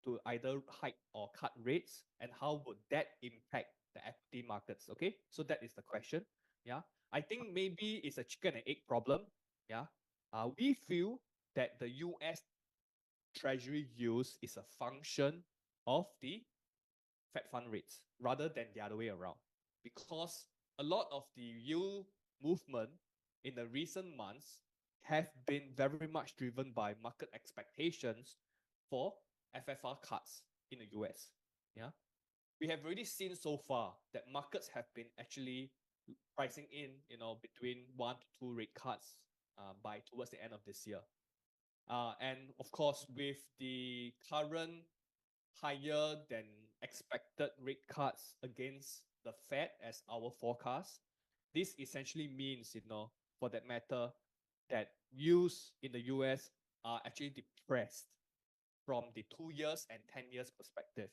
to either hike or cut rates, and how would that impact the equity markets? Okay, so that is the question. Yeah, I think maybe it's a chicken and egg problem. Yeah, we feel that the US Treasury yields is a function of the Fed fund rates rather than the other way around, because a lot of the yield movement in the recent months have been very much driven by market expectations for FFR cuts in the US. Yeah, we have already seen so far that markets have been actually pricing in, between 1 to 2 rate cuts by towards the end of this year. And of course, with the current higher than expected rate cuts against the Fed as our forecast, this essentially means, for that matter, that yields in the US are actually depressed from the 2 years and 10 years perspective.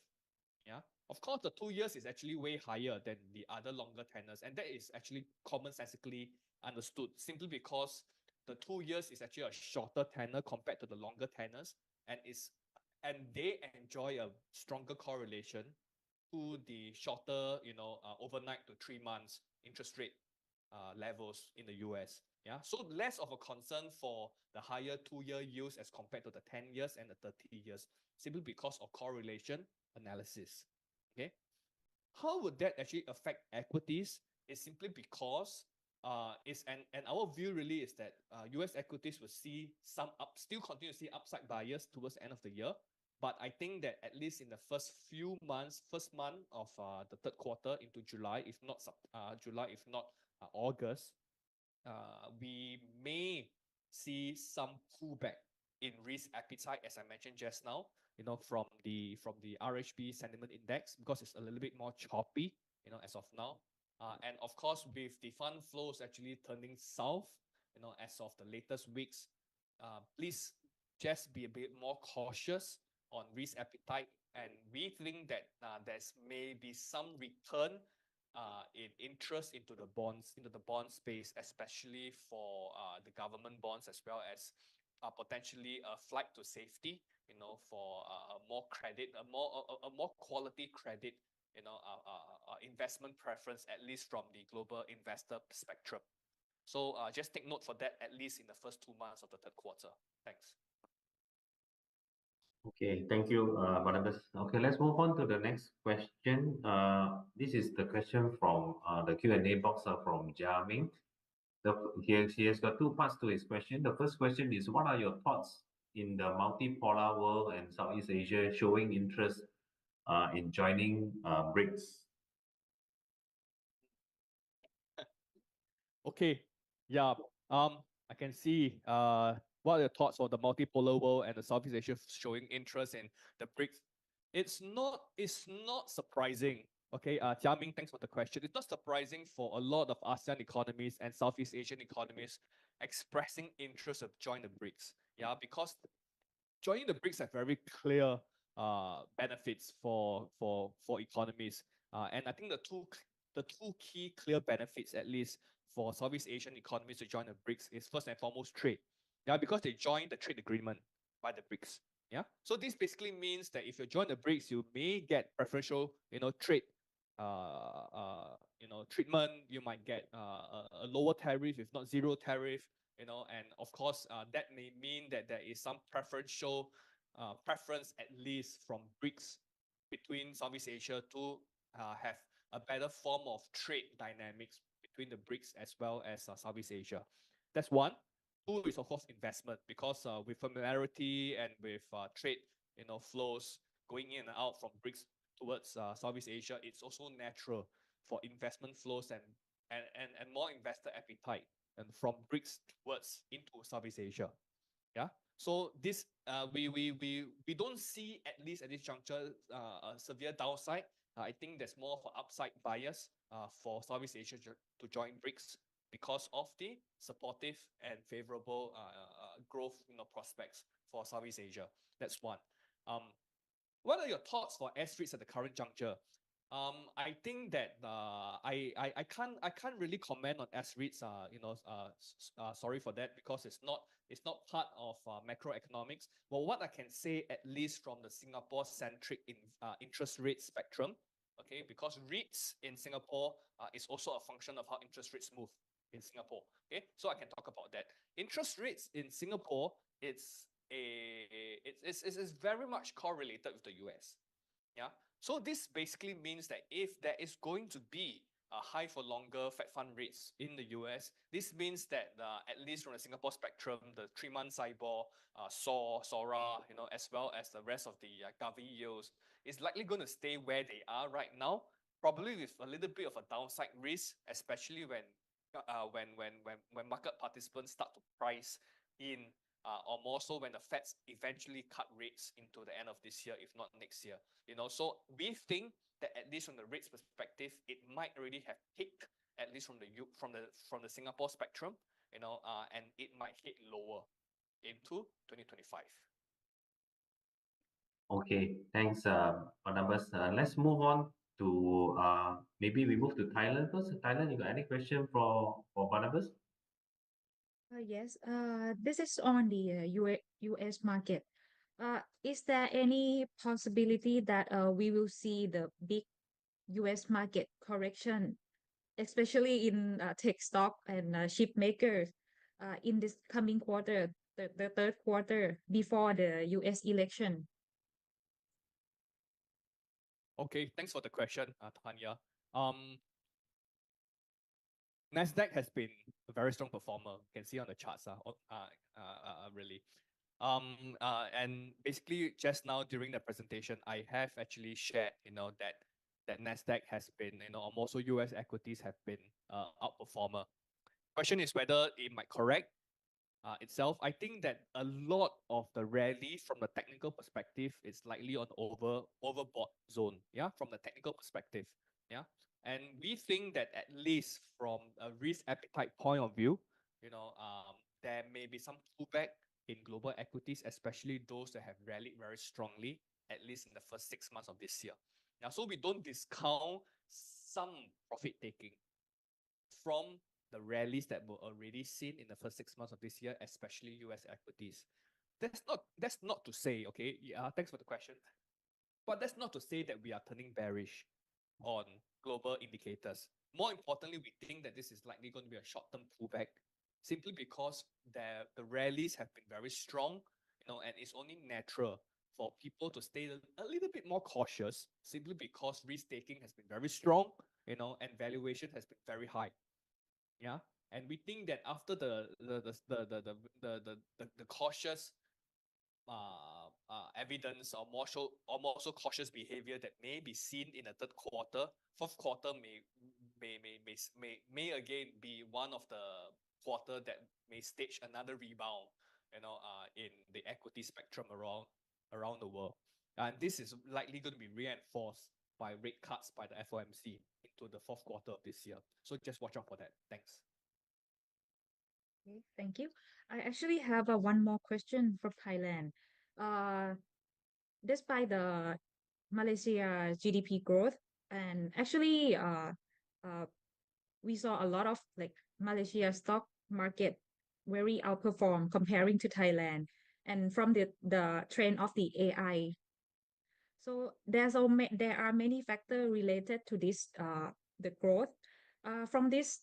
Yeah, of course, the 2 years is actually way higher than the other longer tenors, and that is actually commonsensically understood simply because the 2 years is actually a shorter tenor compared to the longer tenors, and they enjoy a stronger correlation to the shorter, overnight to 3 months interest rate levels in the US. Yeah, so less of a concern for the higher 2-year yields as compared to the 10 years and the 30 years, simply because of correlation analysis. Okay, how would that actually affect equities? It's simply because and our view really is that US equities will see still continue to see upside bias towards the end of the year. But I think that at least in the first month of the third quarter into July, if not August, we may see some pullback in risk appetite, as I mentioned just now, from the RHB sentiment index, because it's a little bit more choppy, as of now. And of course, with the fund flows actually turning south, as of the latest weeks, please just be a bit more cautious on risk appetite. And we think that there's maybe some return in interest into the bond space, especially for the government bonds, as well as potentially a flight to safety, for more credit, a more quality credit, investment preference, at least from the global investor spectrum. So just take note for that, at least in the first 2 months of the third quarter. Thanks. Okay, thank you, Barnabas. Okay, let's move on to the next question. This is the question from the Q&A box from Jiaming. He has got two parts to his question. The first question is, what are your thoughts in the multipolar world and Southeast Asia showing interest in joining BRICS? Okay, yeah. I can see what are your thoughts on the multipolar world and the Southeast Asia showing interest in the BRICS. It's not surprising. Okay, Jiaming, thanks for the question. It's not surprising for a lot of ASEAN economies and Southeast Asian economies expressing interest to join the BRICS. Yeah, because joining the BRICS have very clear benefits for economies. And I think the two key clear benefits, at least for Southeast Asian economies to join the BRICS, is first and foremost trade. Yeah, because they joined the trade agreement by the BRICS. Yeah, so this basically means that if you join the BRICS, you may get preferential, trade, treatment. You might get a lower tariff, if not zero tariff. And of course, that may mean that there is some preferential preference, at least from BRICS, between Southeast Asia to have a better form of trade dynamics between the BRICS as well as Southeast Asia. That's one. Two is, of course, investment, because with familiarity and with trade, flows going in and out from BRICS towards Southeast Asia, it's also natural for investment flows and more investor appetite and from BRICS towards into Southeast Asia. Yeah. So this we don't see, at least at this juncture, a severe downside. I think there's more of an upside bias for Southeast Asia to join BRICS because of the supportive and favorable growth prospects for Southeast Asia. That's one. What are your thoughts for S-REITs at the current juncture? I think that I can't really comment on S-REITs. Sorry for that, because it's not part of macroeconomics. Well, what I can say, at least from the Singapore-centric interest rate spectrum, okay, because REITs in Singapore is also a function of how interest rates move in Singapore. Okay, so I can talk about that. Interest rates in Singapore, it's very much correlated with the US. Yeah. So this basically means that if there is going to be a high for longer Fed fund rates in the US, this means that at least from the Singapore spectrum, the 3-month SIBOR, SORA, as well as the rest of the government yields, is likely going to stay where they are right now, probably with a little bit of a downside risk, especially when market participants start to price in, or more so when the Feds eventually cut rates into the end of this year, if not next year. So we think that at least from the rates perspective, it might already have peaked, at least from the Singapore spectrum, and it might hit lower into 2025. Okay, thanks, Barnabas. Let's move on to maybe we move to Thailand first. Thailand, you got any question for Barnabas? Yes, this is on the US market. Is there any possibility that we will see the big US market correction, especially in tech stock and chip makers, in this coming quarter, the third quarter before the US election? Okay, thanks for the question, Tanya. Nasdaq has been a very strong performer. You can see on the charts, really. And basically, just now during the presentation, I have actually shared, that Nasdaq has been, also US equities have been outperformer. Question is whether it might correct itself. I think that a lot of the rally from the technical perspective is likely on overbought zone. Yeah, from the technical perspective. Yeah, and we think that at least from a risk appetite point of view, there may be some pullback in global equities, especially those that have rallied very strongly, at least in the first 6 months of this year. Now, so we don't discount some profit taking from the rallies that were already seen in the first 6 months of this year, especially US equities. That's not to say, okay, yeah, thanks for the question. But that's not to say that we are turning bearish on global indicators. More importantly, we think that this is likely going to be a short-term pullback, simply because the rallies have been very strong, and it's only natural for people to stay a little bit more cautious, simply because risk-taking has been very strong, and valuation has been very high. Yeah, and we think that after the cautious evidence or more so cautious behavior that may be seen in the third quarter, fourth quarter may again be one of the quarter that may stage another rebound, in the equity spectrum around the world. And this is likely going to be reinforced by rate cuts by the FOMC into the fourth quarter of this year. So just watch out for that. Thanks. Okay, thank you. I actually have one more question for Thailand. Despite the Malaysia GDP growth, and actually, we saw a lot of like Malaysia stock market very outperform comparing to Thailand, and from the trend of the AI. So there are many factors related to this the growth from this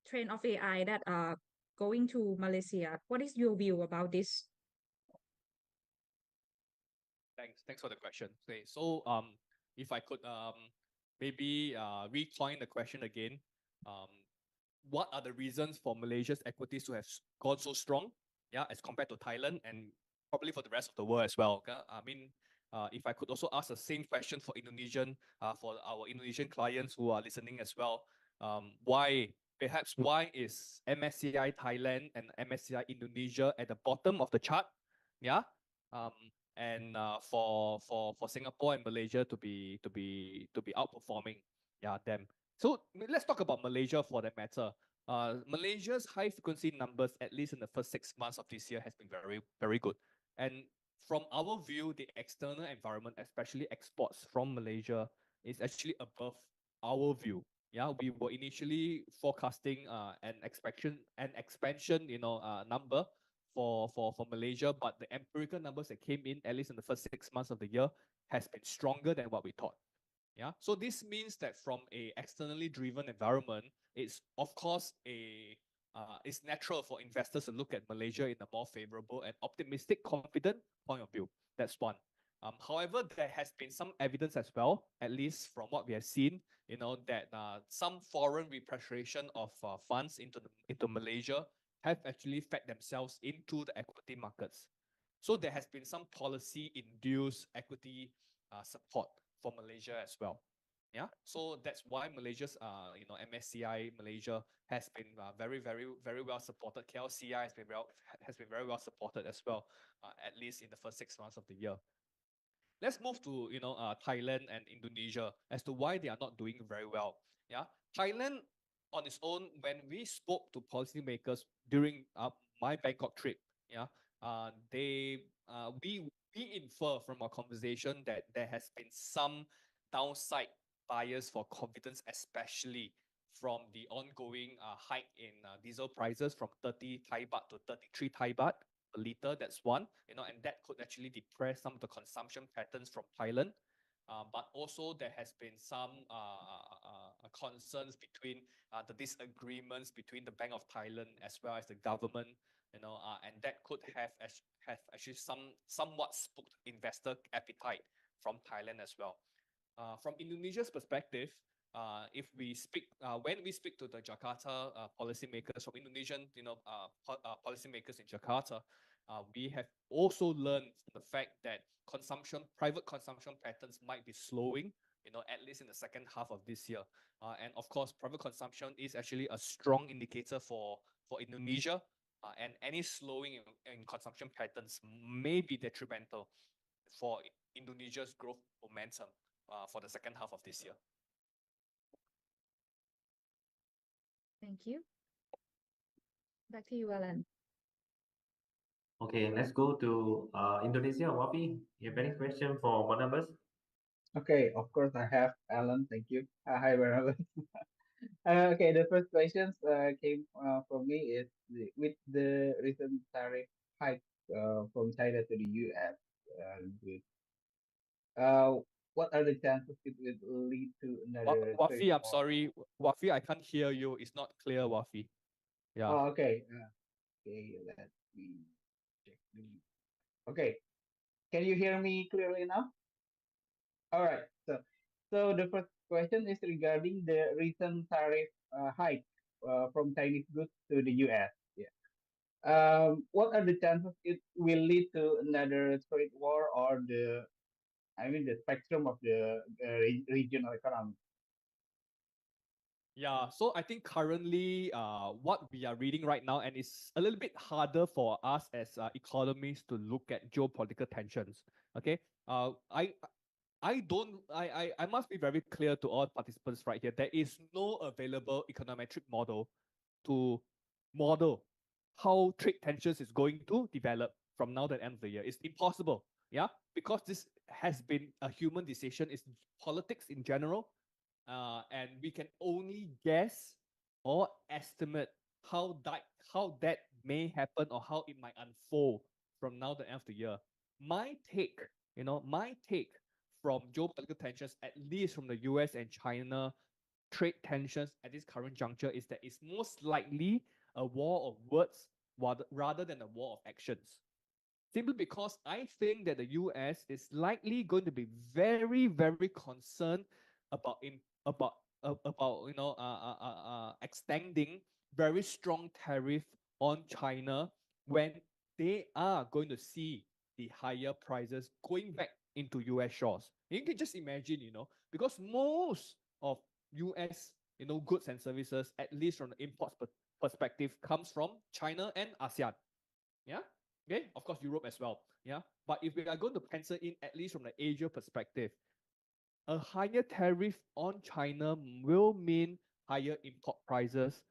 trend of AI that are going to Malaysia. What is your view about this? Thanks for the question. Okay, so if I could maybe recoin the question again, what are the reasons for Malaysia's equities to have gone so strong, yeah, as compared to Thailand and probably for the rest of the world as well? Okay? I mean, if I could also ask the same question for for our Indonesian clients who are listening as well, why is MSCI Thailand and MSCI Indonesia at the bottom of the chart? Yeah. And for Singapore and Malaysia to be outperforming, yeah, them. So let's talk about Malaysia for that matter. Malaysia's high frequency numbers, at least in the first 6 months of this year, has been very, very good. And from our view, the external environment, especially exports from Malaysia, is actually above our view. Yeah, we were initially forecasting an expansion number for Malaysia, but the empirical numbers that came in, at least in the first 6 months of the year, has been stronger than what we thought. Yeah, so this means that from a externally driven environment, it's of course it's natural for investors to look at Malaysia in a more favorable and optimistic, confident point of view. That's one. However, there has been some evidence as well, at least from what we have seen, that some foreign repatriation of funds into Malaysia have actually fed themselves into the equity markets. So there has been some policy-induced equity support for Malaysia as well. Yeah, so that's why Malaysia's MSCI Malaysia has been very, very, very well supported. KLCI has been very well supported as well, at least in the first 6 months of the year. Let's move to Thailand and Indonesia as to why they are not doing very well. Yeah, Thailand on its own, when we spoke to policymakers during my Bangkok trip, yeah, we infer from our conversation that there has been some downside bias for confidence, especially from the ongoing hike in diesel prices from 30 Thai baht to 33 Thai baht per liter. That's one, and that could actually depress some of the consumption patterns from Thailand. But also there has been some concerns between the disagreements between the Bank of Thailand as well as the government, and that could have actually somewhat spooked investor appetite from Thailand as well. From Indonesia's perspective, if we speak when we speak to the Jakarta policymakers from Indonesian, policymakers in Jakarta, we have also learned the fact that private consumption patterns might be slowing, at least in the second half of this year. And of course, private consumption is actually a strong indicator for Indonesia, and any slowing in consumption patterns may be detrimental for Indonesia's growth momentum for the second half of this year. Thank you. Back to you, Alan. Okay, let's go to Indonesia. Wafi, you have any question for Barnabas? Okay, of course I have, Alan. Thank you. Hi, Barnabas. Okay, the first questions came from me is with the recent tariff hike from China to the US. Uh, what are the chances it will lead to another trade Wafi, I'm war? sorry. Wafi, I can't hear you. It's not clear, Wafi. Yeah. Oh, okay. Okay, let me check. Okay, can you hear me clearly now? All right. So the first question is regarding the recent tariff hike from Chinese goods to the US. Yeah. What are the chances it will lead to another trade war or the spectrum of the regional economy? Yeah, so I think currently, what we are reading right now, and it's a little bit harder for us as economists to look at geopolitical tensions. Okay, I must be very clear to all participants right here. There is no available econometric model to model how trade tensions is going to develop from now to the end of the year. It's impossible, yeah, because this has been a human decision. It's politics in general, and we can only guess or estimate how that may happen or how it might unfold from now to the end of the year. My take from geopolitical tensions, at least from the US and China trade tensions at this current juncture, is that it's most likely a war of words rather than a war of actions. Simply because I think that the US is likely going to be very, very concerned about extending very strong tariff on China when they are going to see the higher prices going back into US shores. You can just imagine, because most of US, goods and services, at least from the import perspective, comes from China and ASEAN. Yeah. Okay. Of course, Europe as well. Yeah. But if we are going to pencil in, at least from the Asia perspective, a higher tariff on China will mean higher import prices,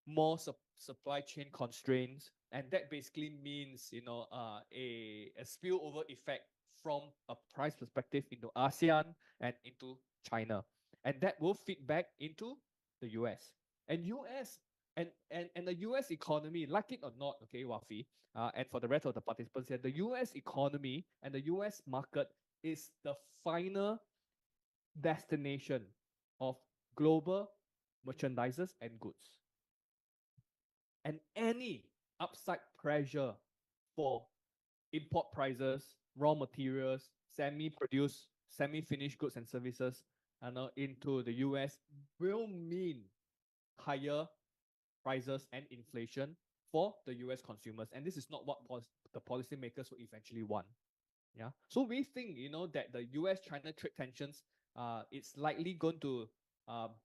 more supply chain constraints, and that basically means a spillover effect from a price perspective into ASEAN and into China, and that will feed back into the US and the US economy, like it or not, okay, Wafi, and for the rest of the participants here, the US economy and the US market is the final destination of global merchandises and goods. And any upside pressure for import prices, raw materials, semi-produced, semi-finished goods and services into the US will mean higher prices and inflation for the US consumers. And this is not what the policymakers will eventually want. Yeah. So we think, that the US-China trade tensions, it's likely going to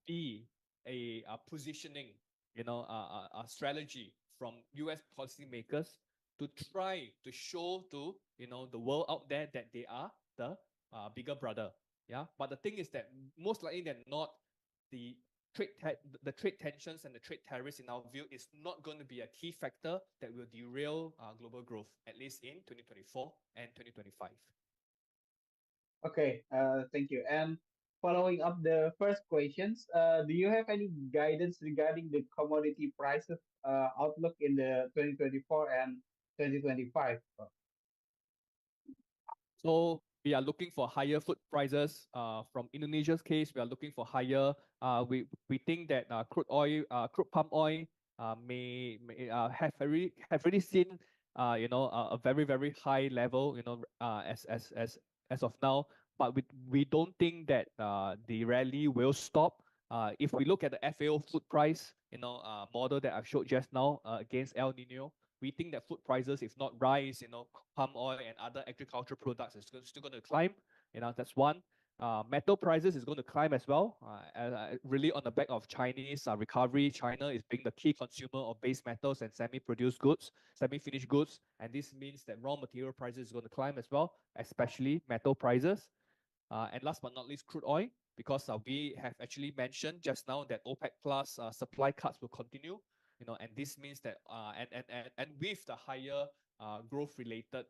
be a positioning, a strategy from US policymakers to try to show to, the world out there that they are the bigger brother. Yeah. But the thing is that most likely than not, the the trade tensions and the trade tariffs, in our view, is not going to be a key factor that will derail global growth, at least in 2024 and 2025. Okay, thank you. And following up the first questions, do you have any guidance regarding the commodity prices outlook in the 2024 and 2025? So we are looking for higher food prices. From Indonesia's case, we are looking for higher. We think that crude palm oil may have already seen a very high level, as of now. But we don't think that the rally will stop. If we look at the FAO food price model that I've showed just now against El Nino, we think that food prices, if not rise, palm oil and other agricultural products is still going to climb. That's one. Metal prices is going to climb as well, really on the back of Chinese recovery. China is being the key consumer of base metals and semi-produced goods, semi-finished goods, and this means that raw material prices is going to climb as well, especially metal prices. And last but not least, crude oil, because we have actually mentioned just now that OPEC plus supply cuts will continue. And this means that and with the higher growth related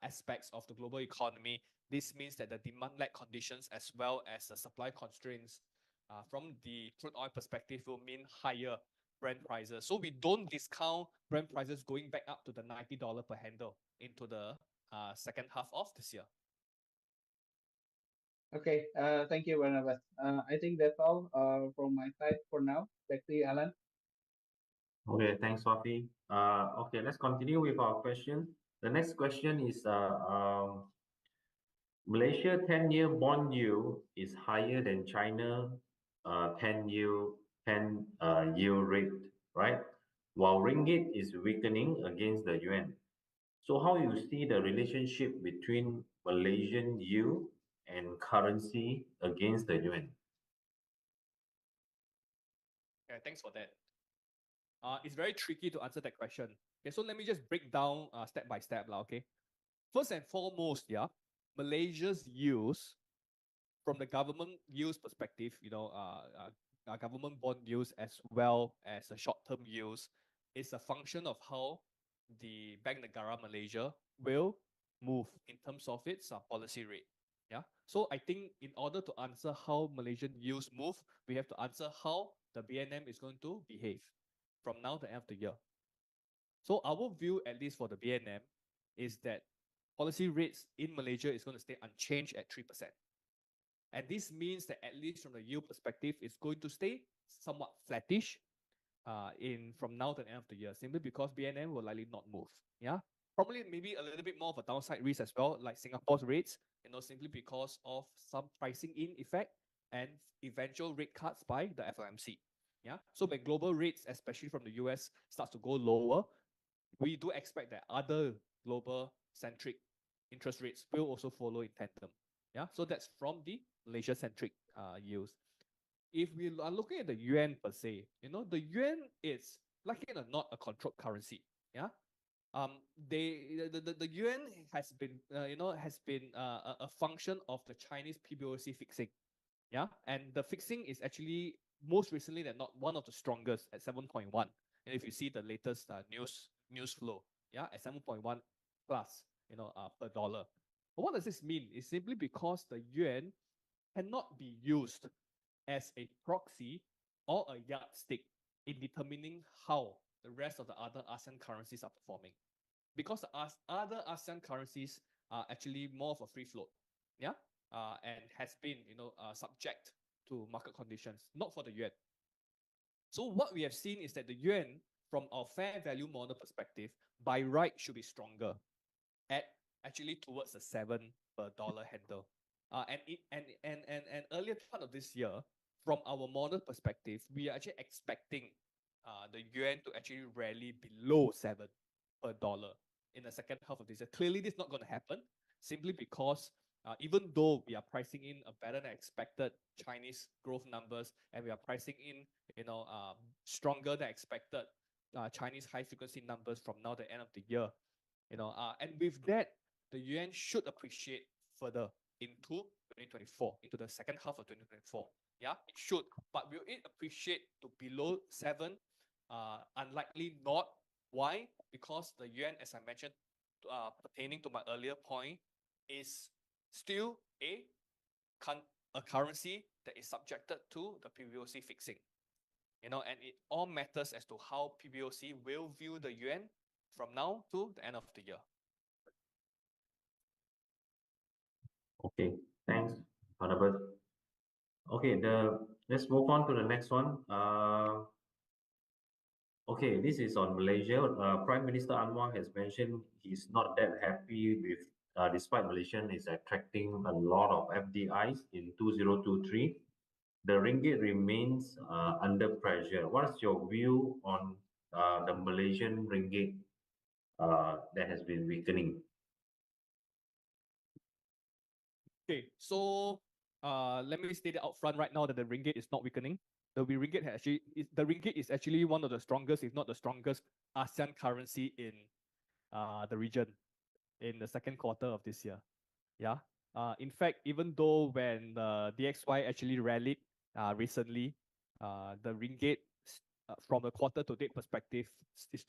aspects of the global economy, this means that the demand-led conditions as well as the supply constraints from the crude oil perspective will mean higher Brent prices. So we don't discount Brent prices going back up to the $90 per handle into the second half of this year. Okay, thank you, Barnabas. I think that's all from my side for now. Back to you, Alan. Okay, thanks, Sophie. Okay, let's continue with our question. The next question is Malaysia 10-year bond yield is higher than China 10-year yield rate, right? While ringgit is weakening against the yuan. So how you see the relationship between Malaysian yield and currency against the yuan? Okay, thanks for that. It's very tricky to answer that question. Okay, so let me just break down step by step, okay? First and foremost, Malaysia's yields from the government yields perspective, government bond yields as well as the short-term yields is a function of how the Bank Negara Malaysia will move in terms of its policy rate. Yeah. So I think in order to answer how Malaysian yields move, we have to answer how the BNM is going to behave from now to the end of the year. So our view, at least for the BNM, is that policy rates in Malaysia is going to stay unchanged at 3%. And this means that at least from the yield perspective, it's going to stay somewhat flattish from now to the end of the year, simply because BNM will likely not move. Yeah, probably maybe a little bit more of a downside risk as well, like Singapore's rates, simply because of some pricing in effect and eventual rate cuts by the FOMC. Yeah, so when global rates, especially from the US, starts to go lower, we do expect that other global centric interest rates will also follow in tandem. Yeah, so that's from the Malaysia centric yields. If we are looking at the yuan per se, the yuan is like not a controlled currency. Yeah, the yuan has been a function of the Chinese PBOC fixing. Yeah, and the fixing is actually most recently that not one of the strongest at 7.1. And if you see the latest news flow, at 7.1 plus, per dollar. But what does this mean? It's simply because the yuan cannot be used as a proxy or a yardstick in determining how the rest of the other ASEAN currencies are performing. Because the other ASEAN currencies are actually more of a free float, and has been, subject to market conditions, not for the yuan. So what we have seen is that the yuan, from our fair value model perspective, by right should be stronger at actually towards the 7 per dollar handle. And earlier part of this year, from our model perspective, we are actually expecting the yuan to actually rally below 7 per dollar in the second half of this year. Clearly, this is not going to happen simply because even though we are pricing in a better than expected Chinese growth numbers, and we are pricing in, stronger than expected Chinese high frequency numbers from now to the end of the year, and with that, the yuan should appreciate further into 2024, into the second half of 2024. Yeah, it should. But will it appreciate to below 7? Unlikely not. Why? Because the yuan, as I mentioned, pertaining to my earlier point, is still a currency that is subjected to the PBOC fixing. And it all matters as to how PBOC will view the yuan from now to the end of the year. Okay, thanks, Barnabas. Okay, let's move on to the next one. Okay, this is on Malaysia. Prime Minister Anwar has mentioned he's not that happy with, despite Malaysian is attracting a lot of FDIs in 2023, the ringgit remains under pressure. What's your view on the Malaysian ringgit that has been weakening? Okay, so let me state it out front right now that the ringgit is not weakening. The ringgit is actually one of the strongest, if not the strongest, ASEAN currency in the region in the second quarter of this year. Yeah. In fact, even though when the DXY actually rallied recently, the ringgit from a quarter to date perspective is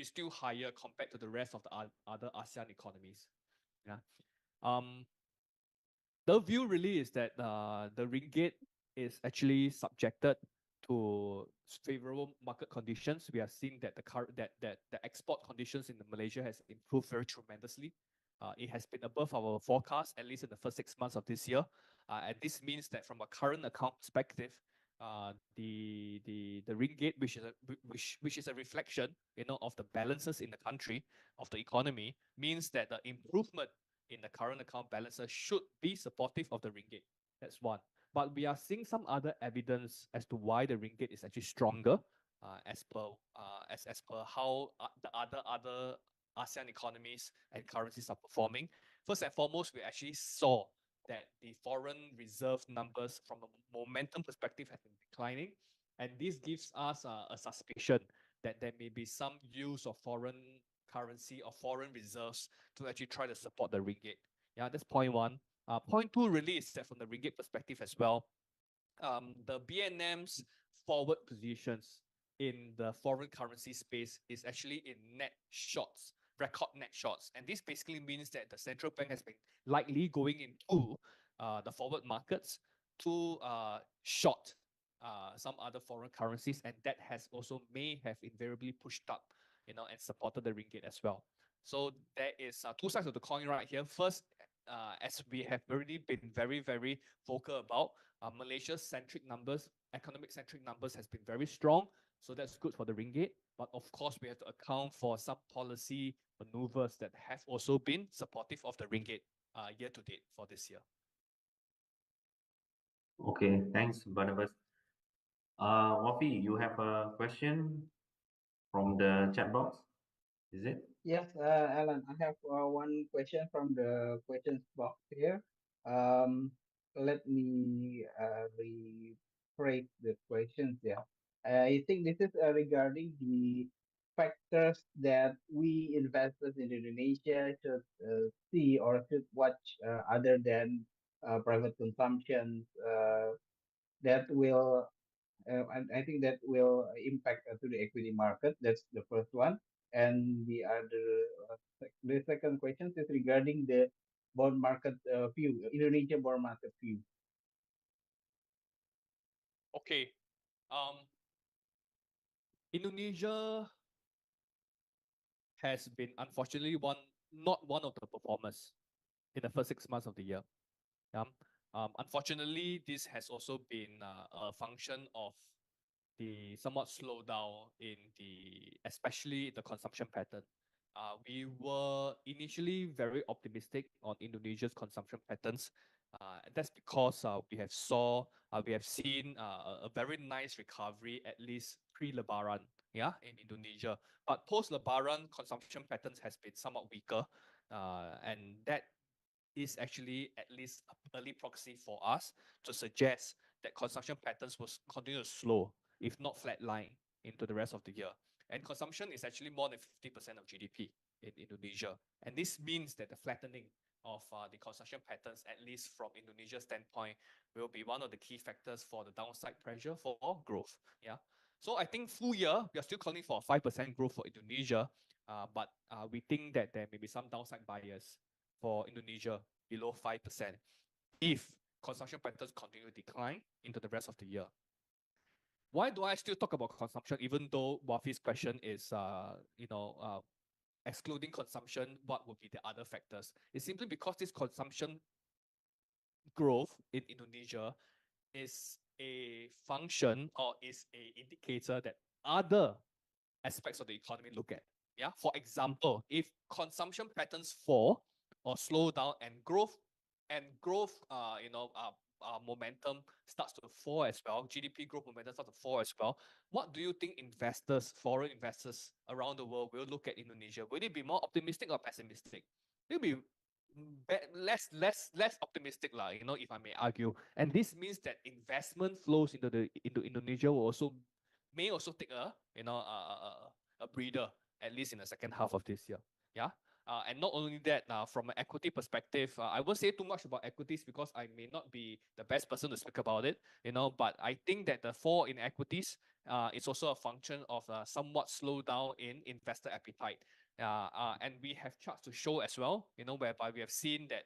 still higher compared to the rest of the other ASEAN economies. Yeah. The view really is that the ringgit is actually subjected to favorable market conditions. We have seen that the export conditions in Malaysia has improved very tremendously. It has been above our forecast, at least in the first 6 months of this year. And this means that from a current account perspective, the ringgit, which is a reflection, of the balances in the country, of the economy, means that the improvement in the current account balances should be supportive of the ringgit. That's one. But we are seeing some other evidence as to why the ringgit is actually stronger, as per how the other ASEAN economies and currencies are performing. First and foremost, we actually saw that the foreign reserve numbers from a momentum perspective have been declining, and this gives us a suspicion that there may be some use of foreign currency or foreign reserves to actually try to support the ringgit. Yeah, that's point one. Point two really is that from the ringgit perspective as well, the BNM's forward positions in the foreign currency space is actually in net shorts, record net shorts. And this basically means that the central bank has been likely going into the forward markets to short some other foreign currencies, and that has also may have invariably pushed up, and supported the ringgit as well. So there is two sides of the coin right here. First, as we have already been very, very vocal about, Malaysia's centric numbers, economic centric numbers has been very strong. So that's good for the ringgit. But of course, we have to account for some policy maneuvers that have also been supportive of the ringgit year to date for this year. Okay, thanks, Barnabas. Wafi, you have a question from the chat box, is it? Yes, Alan, I have one question from the questions box here. Let me rephrase the questions. Yeah, I think this is regarding the factors that we investors in Indonesia should see or should watch other than private consumption that will I think that will impact to the equity market. That's the first one. And the second question is regarding the bond market view, Indonesia bond market view. Okay. Indonesia has been unfortunately not one of the performers in the first 6 months of the year. Unfortunately, this has also been a function of the somewhat slowdown in especially the consumption pattern. We were initially very optimistic on Indonesia's consumption patterns. That's because we have seen a very nice recovery, at least pre-Lebaran, in Indonesia. But post-Lebaran, consumption patterns has been somewhat weaker, and that is actually at least an early proxy for us to suggest that consumption patterns will continue to slow, if not flatline, into the rest of the year. And consumption is actually more than 50% of GDP. in Indonesia. And this means that the flattening of the consumption patterns, at least from Indonesia's standpoint, will be one of the key factors for the downside pressure for growth. Yeah. So I think full year, we are still calling for a 5% growth for Indonesia, but we think that there may be some downside bias for Indonesia below 5% if consumption patterns continue to decline into the rest of the year. Why do I still talk about consumption, even though Wafi's question is, excluding consumption, what would be the other factors? It's simply because this consumption growth in Indonesia is a function or is a indicator that other aspects of the economy look at. Yeah. For example, if consumption patterns fall or slow down and growth momentum starts to fall as well, GDP growth momentum starts to fall as well, what do you think investors, foreign investors around the world will look at Indonesia? Will it be more optimistic or pessimistic? It'll be less optimistic, if I may argue. And this means that investment flows into Indonesia may also take a breather, at least in the second half of this year. Yeah. And not only that, from an equity perspective, I won't say too much about equities because I may not be the best person to speak about it, but I think that the fall in equities is also a function of somewhat slowdown in investor appetite. And we have charts to show as well, whereby we have seen that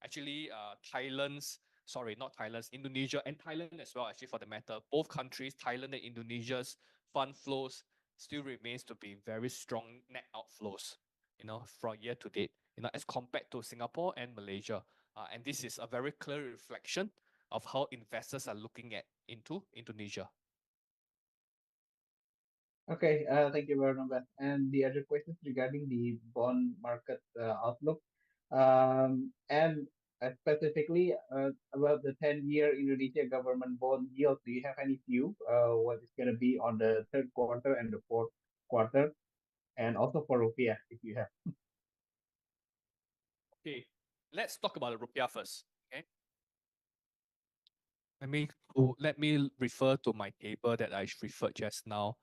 actually Indonesia and Thailand as well, actually for the matter, both countries, Thailand and Indonesia's fund flows still remains to be very strong net outflows, from year to date, as compared to Singapore and Malaysia. And this is a very clear reflection of how investors are looking into Indonesia. Okay, thank you, Barnabas. And the other questions regarding the bond market outlook, and specifically about the 10-year Indonesia government bond yield. Do you have any view what is going to be on the third quarter and the fourth quarter, and also for rupiah, if you have? Okay, let's talk about the rupiah first. Okay, let me refer to my table that I referred just now.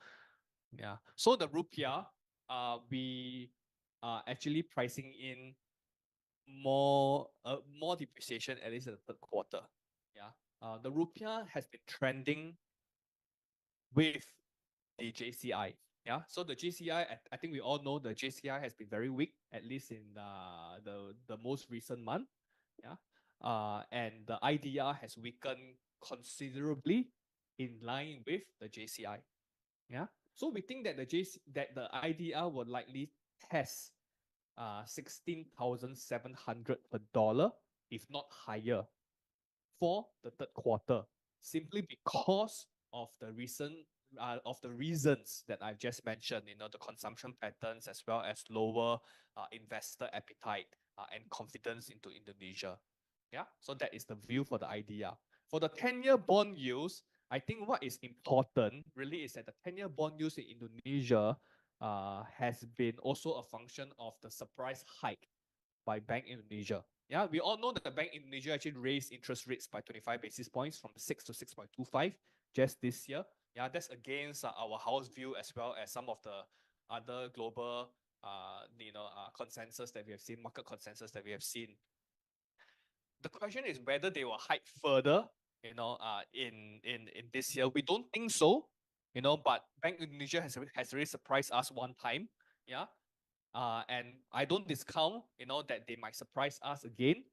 Yeah. So the rupiah, we are actually pricing in more depreciation, at least in the third quarter. Yeah. The rupiah has been trending with the JCI. Yeah. So the JCI, I think we all know the JCI has been very weak, at least in the most recent month. Yeah. And the IDR has weakened considerably in line with the JCI. Yeah. So we think that the IDR will likely test 16,700 per dollar, if not higher, for the third quarter, simply because of the reasons that I've just mentioned, the consumption patterns as well as lower investor appetite and confidence into Indonesia. Yeah. So that is the view for the IDR. For the 10-year bond yields, I think what is important really is that the 10-year bond yields in Indonesia has been also a function of the surprise hike by Bank Indonesia. Yeah, we all know that the Bank Indonesia actually raised interest rates by 25 basis points from 6 to 6.25 just this year. Yeah, that's against our house view as well as some of the other global consensus that we have seen, market consensus that we have seen. The question is whether they will hike further, in this year. We don't think so, but Bank Indonesia has already surprised us one time. Yeah. And I don't discount, that they might surprise us again.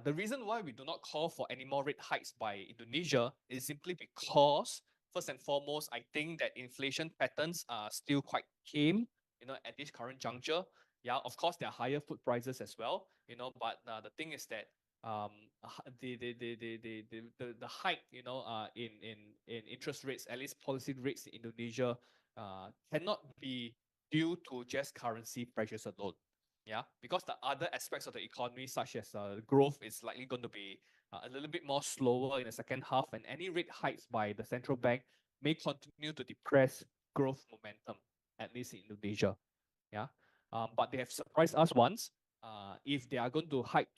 The reason why we do not call for any more rate hikes by Indonesia is simply because, first and foremost, I think that inflation patterns are still quite tame, at this current juncture. Yeah, of course, there are higher food prices as well, but the thing is that the hike, in interest rates, at least policy rates in Indonesia, cannot be due to just currency pressures alone. Yeah, because the other aspects of the economy, such as growth, is likely going to be a little bit more slower in the second half, and any rate hikes by the central bank may continue to depress growth momentum, at least in Indonesia. Yeah, but they have surprised us once. If they are going to hike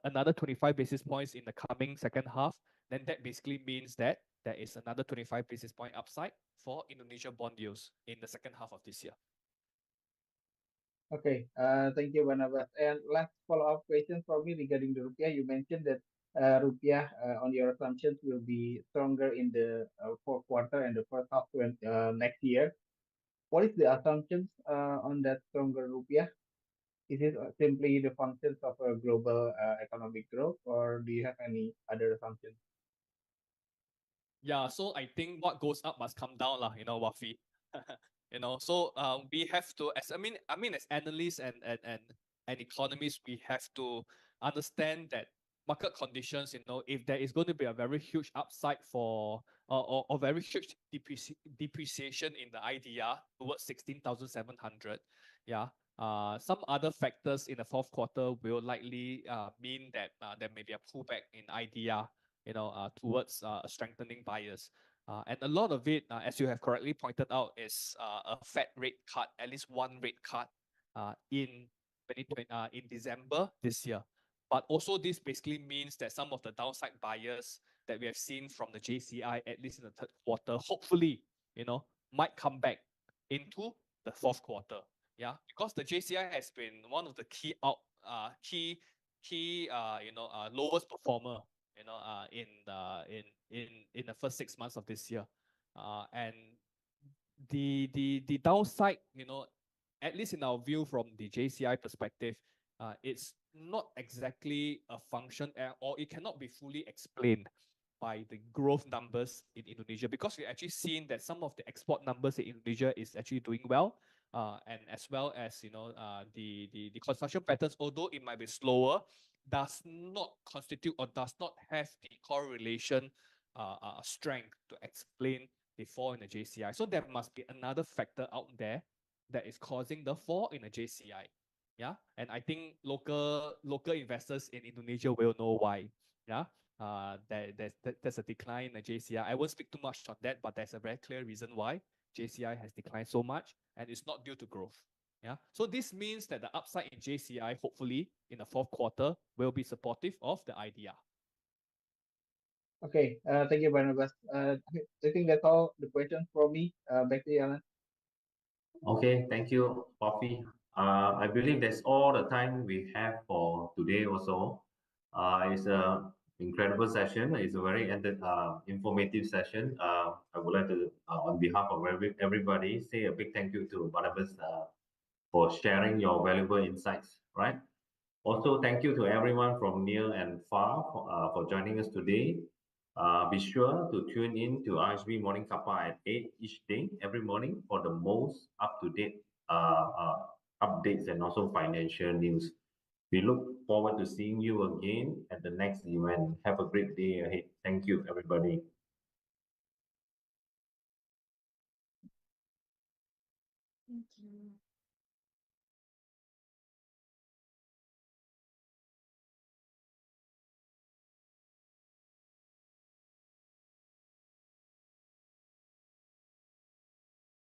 another 25 basis points in the coming second half, then that basically means that there is another 25 basis point upside for Indonesia bond yields in the second half of this year. Okay, thank you, Barnabas. And last follow-up question for me regarding the rupiah. You mentioned that rupiah, on your assumptions, will be stronger in the fourth quarter and the first half next year. What is the assumptions on that stronger rupiah? Is it simply the functions of a global economic growth, or do you have any other assumptions? Yeah, so I think what goes up must come down, lah, Wafi. So we have to, as as analysts and economists, we have to understand that market conditions, if there is going to be a very huge upside for or very huge depreciation in the IDR towards 16,700, yeah. Some other factors in the fourth quarter will likely mean that there may be a pullback in IDR, towards strengthening bias. And a lot of it, as you have correctly pointed out, is a Fed rate cut, at least one rate cut in 2020, in December this year. But also this basically means that some of the downside bias that we have seen from the JCI, at least in the third quarter, hopefully, might come back into the fourth quarter. Yeah, because the JCI has been one of the key lowest performer, in the first 6 months of this year, and the downside, at least in our view from the JCI perspective, it's not exactly a function, or it cannot be fully explained by the growth numbers in Indonesia, because we've actually seen that some of the export numbers in Indonesia is actually doing well, and as well as the consumption patterns, although it might be slower, does not constitute or does not have the correlation strength to explain the fall in the JCI. So there must be another factor out there that is causing the fall in the JCI. Yeah, and I think local investors in Indonesia will know why. Yeah, there's a decline in the JCI. I won't speak too much on that, but there's a very clear reason why JCI has declined so much, and it's not due to growth. Yeah, so this means that the upside in JCI, hopefully in the fourth quarter, will be supportive of the IDR. Okay, thank you, Barnabas. I think that's all the questions from me. Back to you, Alan. Okay, thank you, Poppy. I believe that's all the time we have for today also. It's an incredible session. It's a very informative session. I would like to, on behalf of everybody, say a big thank you to Barnabas for sharing your valuable insights, right? Also, thank you to everyone from near and far for joining us today. Be sure to tune in to RHB Morning Kappa at 8 each day, every morning, for the most up-to-date updates and also financial news. We look forward to seeing you again at the next event. Have a great day ahead. Thank you, everybody. Thank you.